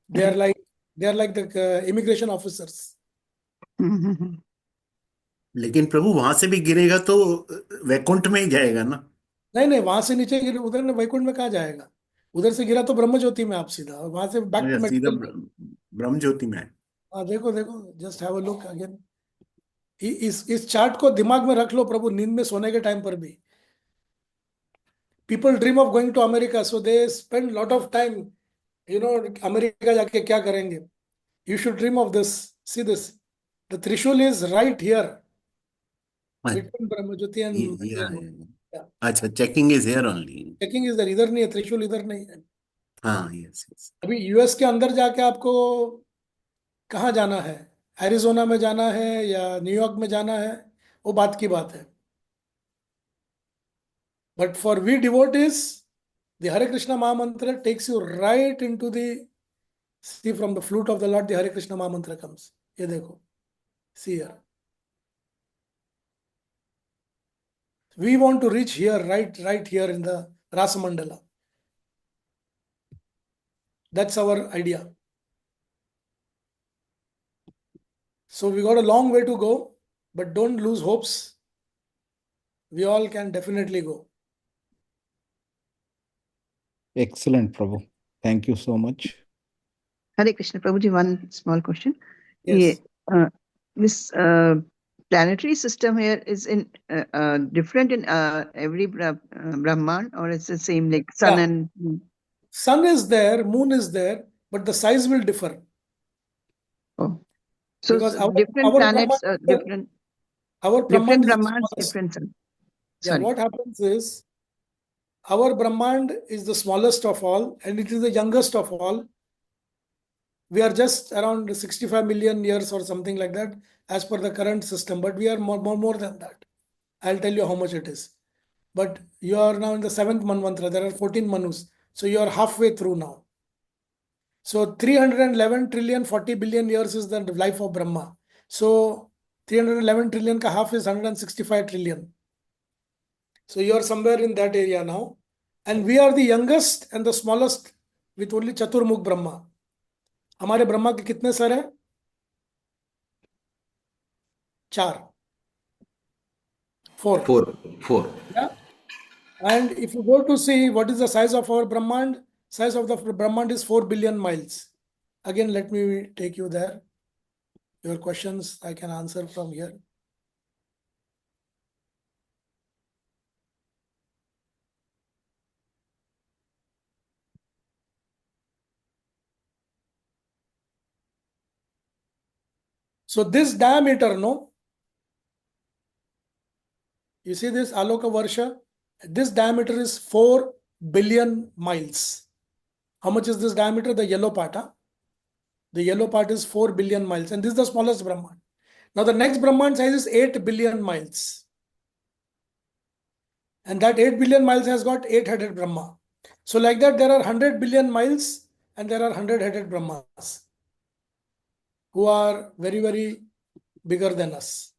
S1: They are like the immigration officers.
S2: लेकिन प्रभु वहां से भी गिरेगा तो वैकुंठ में ही जाएगा ना.
S1: नहीं वहां से नीचे गिरे, उधर ने वैकुंठ में कहाँ जाएगा? उधर से गिरा तो ब्रह्म ज्योति में आप सीधा, और वहां से बैक टू
S2: सीधा
S1: मेटेरियल.
S2: ब्रह्म ज्योति में.
S1: हाँ देखो just have a look again. इस चार्ट को दिमाग में रख लो प्रभु, नींद में सोने के टाइम पर भी. People dream of going to America, so they spend lot of time, America जाके क्या करेंगे. You should dream of this. See this. The Trishul is right here. Between Brahmajyoti and
S2: अच्छा, checking is here only.
S1: checking is there. इधर नहीं है, Trishul इधर नहीं है.
S2: हाँ, yes.
S1: अभी यूएस के अंदर जाके आपको कहाँ जाना है? एरिजोना में जाना है या न्यूयॉर्क में जाना है, वो बात की बात है. But for we devotees, the Hare Krishna Mahamantra takes you right into the See, from the flute of the Lord, the Hare Krishna Maha Mantra comes. Ye dekho. See here. We want to reach here, right here in the Rasa Mandala. That's our idea. So we got a long way to go, but don't lose hopes. We all can definitely go.
S7: Excellent, Prabhu. Thank you so much.
S3: Hare Krishna, Prabhuji, one small question.
S1: Yes.
S3: This planetary system here is in different in every Brahman, or it's the same like sun
S1: Yeah.
S3: and moon?
S1: Sun is there, moon is there, but the size will differ.
S3: Oh, so
S1: Because
S3: different
S1: our
S3: planets,
S1: Brahman, our
S3: different
S1: Brahman is the
S3: Brahmans,
S1: smallest.
S3: different sun.
S1: Yeah,
S3: Sorry.
S1: what happens is our Brahmand is the smallest of all, and it is the youngest of all. We are just around 65 million years or something like that, as per the current system, but we are more than that. I'll tell you how much it is. But you are now in the 7th Manvantara. There are 14 Manus. So you are halfway through now. So 311 trillion 40 billion years is the life of Brahma. So 311 trillion ka half is 165 trillion. So you are somewhere in that area now. And we are the youngest and the smallest with only Chaturmukh Brahma. हमारे ब्रह्मा के कितने sir हैं? 4. 4.
S4: Four.
S1: Yeah. And if you go to see what is the size of our Brahmand, size of the Brahmand is 4 billion miles. Again, let me take you there. Your questions I can answer from here. So this diameter, no? You see this Aloka Varsha? This diameter is 4 billion miles. How much is this diameter? The yellow part, huh? The yellow part is 4 billion miles, and this is the smallest Brahman. Now the next Brahman size is 8 billion miles. And that 8 billion miles has got 8-headed Brahma. So like that, there are 100 billion miles and there are 100-headed Brahmas who are very, very bigger than us.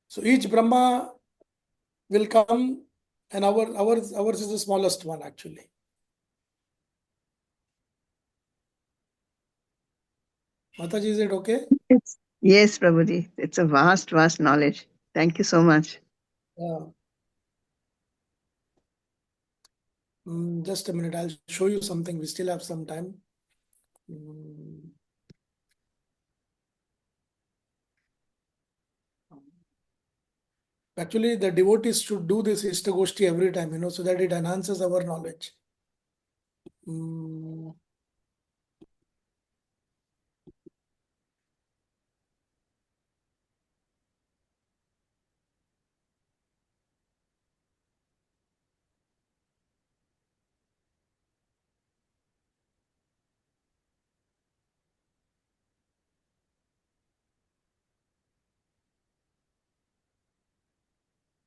S1: So each Brahma will come, and ours is the smallest one actually. Mataji, is it okay?
S3: Yes, Prabhuji. It's a vast, vast knowledge. Thank you so much.
S1: Yeah. Just a minute, I'll show you something. We still have some time. Actually, the devotees should do this Ishtagoshti every time, so that it enhances our knowledge.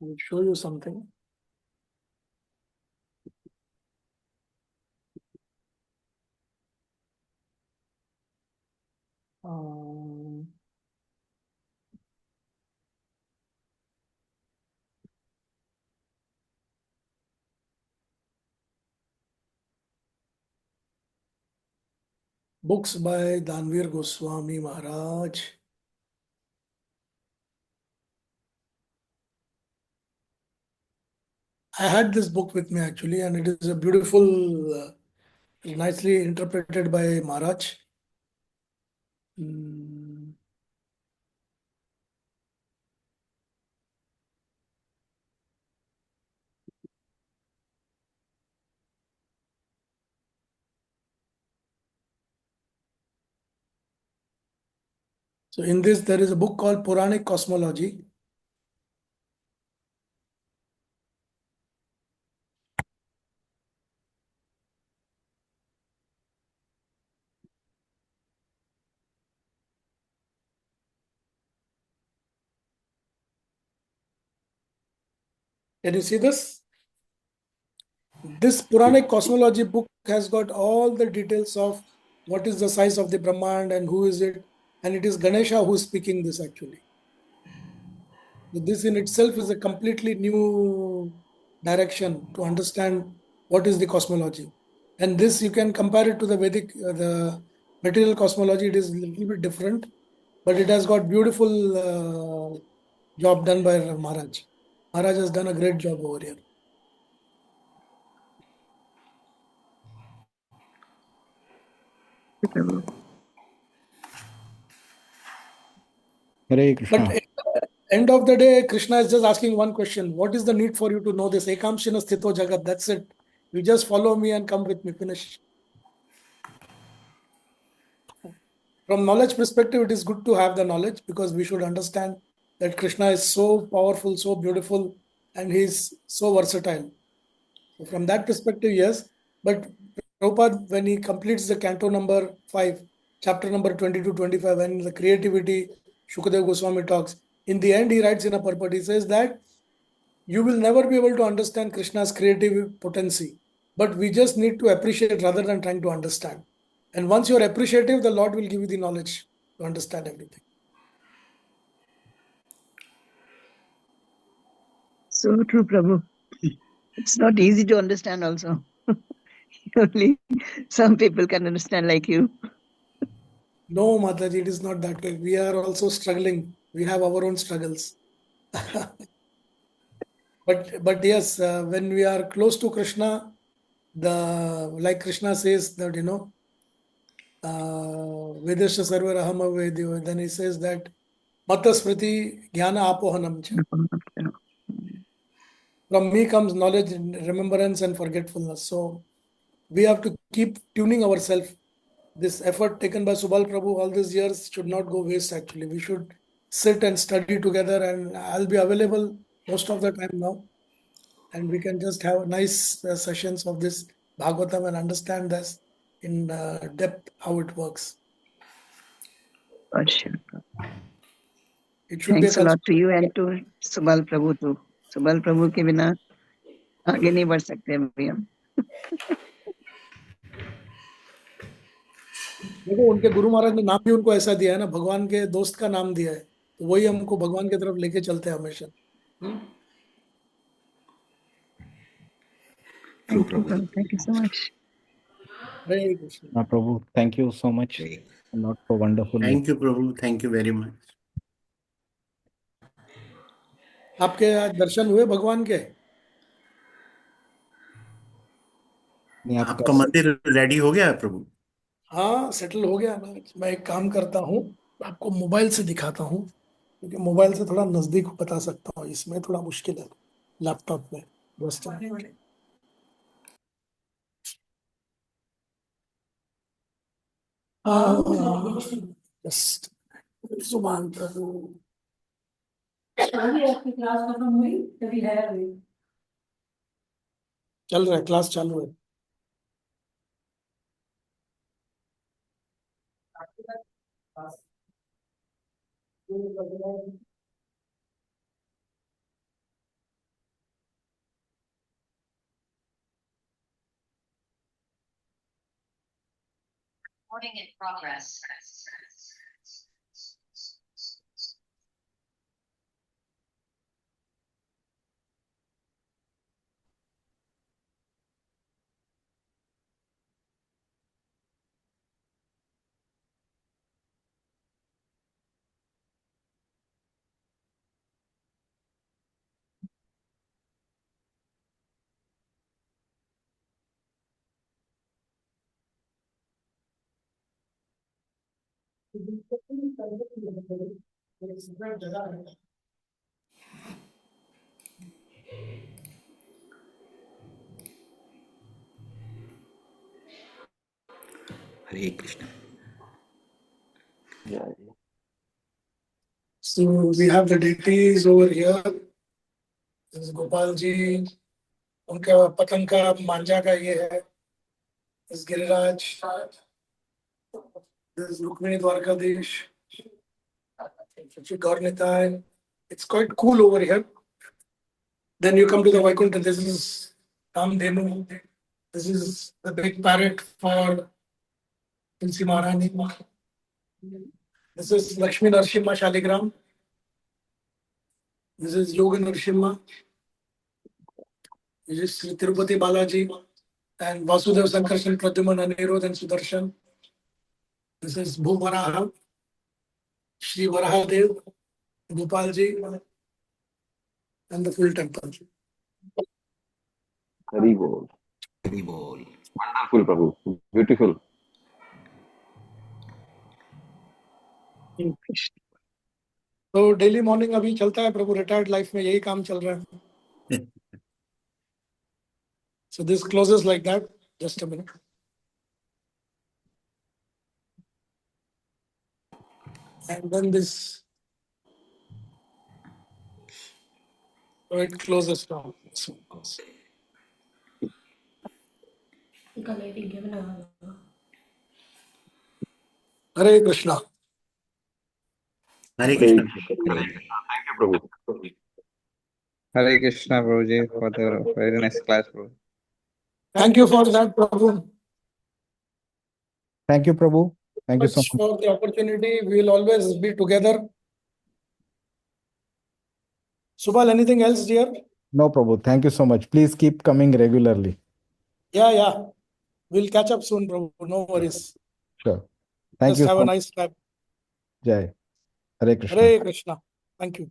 S1: I'll show you something. Books by Danvir Goswami Maharaj. I had this book with me actually, and it is a beautiful, nicely interpreted by Maharaj. So in this, there is a book called Puranic Cosmology. Can you see this? This Puranic cosmology book has got all the details of what is the size of the Brahmand and who is it, and it is Ganesha who is speaking this actually. So this in itself is a completely new direction to understand what is the cosmology. And this you can compare it to the Vedic, the material cosmology. It is a little bit different, but it has got beautiful job done by Maharaj. Maharaj has done a great job over here.
S7: Hare
S1: But
S7: Krishna.
S1: end of the day, Krishna is just asking one question: what is the need for you to know this? Ekamshina sthito jagat. That's it. You just follow me and come with me. Finish. From knowledge perspective, it is good to have the knowledge because we should understand that Krishna is so powerful, so beautiful, and he's so versatile. So from that perspective, yes. But Prabhupada, when he completes the canto number 5, chapter number 20 to 25, when the creativity, Shukadev Goswami talks, in the end, he writes in a purport, he says that you will never be able to understand Krishna's creative potency, but we just need to appreciate rather than trying to understand. And once you're appreciative, the Lord will give you the knowledge to understand everything.
S3: So true, Prabhu. It's not easy to understand also. Only some people can understand like you.
S1: No, Mataji, it is not that way. We are also struggling. We have our own struggles. But yes, when we are close to Krishna, like Krishna says that Vedasya Sarvar Aham Avedyo, then he says that Mata Smriti Jnana Apohanam cha. From me comes knowledge, remembrance, and forgetfulness. So we have to keep tuning ourselves. This effort taken by Subal Prabhu all these years should not go waste actually. We should sit and study together, and I'll be available most of the time now. And we can just have nice sessions of this Bhagavatam and understand this in depth how it works.
S3: For sure.
S1: It should be a
S3: Thanks a lot to you
S1: culture.
S3: and to Subal Prabhu too. Subal Prabhu के बिना आगे नहीं बढ़ सकते अभी हम.
S1: देखो उनके गुरु महाराज ने नाम भी उनको ऐसा दिया है ना, भगवान के दोस्त का नाम दिया है, तो वही हमको भगवान की तरफ लेके चलते हैं हमेशा.
S3: Thank you, Prabhu. Thank you so much.
S1: Hare Krishna.
S7: Prabhu, thank you so much.
S4: Great.
S7: Not so wonderful.
S2: Thank you, Prabhu. Thank you very much.
S1: आपके आज दर्शन हुए भगवान के?
S7: नहीं,
S2: आपका मंदिर रेडी हो गया है प्रभु?
S1: हाँ, सेटल हो गया ना. मैं एक काम करता हूँ, आपको मोबाइल से दिखाता हूँ, क्योंकि मोबाइल से थोड़ा नजदीक बता सकता हूँ, इसमें थोड़ा मुश्किल है लैपटॉप में. Just a minute. Just Subhan Prabhu.
S8: आपकी क्लास खत्म हुई तभी है अभी.
S1: चल रहा है, क्लास चालू है.
S8: Recording in progress.
S4: Hare Krishna.
S1: So we have the deities over here. This is Gopal ji. उनका पतंग का मांझा का ये है. This is Giriraj. This is Rukmini Dwarkadish. It's quite cool over here. Then you come to the Vaikuntha. This is Kamdhenu. This is the big parrot for Tulsi Maharani. This is Lakshmi Narsimha Shaligram. This is Yoga Narsimha. This is Sri Tirupati Balaji and Vasudev Sankarshan Pradyuman Anirudh and Sudarshan. This is Bhuvaraha, Shri Varahadev, Gopalji, and the full temple.
S9: Hari Bol.
S4: Hari Bol.
S9: Wonderful, Prabhu. Beautiful.
S1: तो daily morning अभी चलता है प्रभु, retired life में यही काम चल रहा है. So this closes like that. Just a minute. And then this, so it closes down. So, Hare Krishna.
S2: Hare
S9: Thank
S2: Krishna.
S9: you, Prabhu.
S6: Hare Krishna, Prabhuji, for the very nice class, Prabhu.
S1: Thank you for that, Prabhu.
S7: Thank you, Prabhu. Thank you so
S1: Much
S7: much.
S1: for the opportunity. We will always be together. Subal, anything else, dear?
S7: No, Prabhu. Thank you so much. Please keep coming regularly.
S1: Yeah. We'll catch up soon, Prabhu. No worries.
S7: Sure. Thank
S1: Just
S7: you
S1: have
S7: so
S1: a
S7: much.
S1: nice time.
S7: Jai. Hare Krishna.
S1: Hare Krishna. Thank you.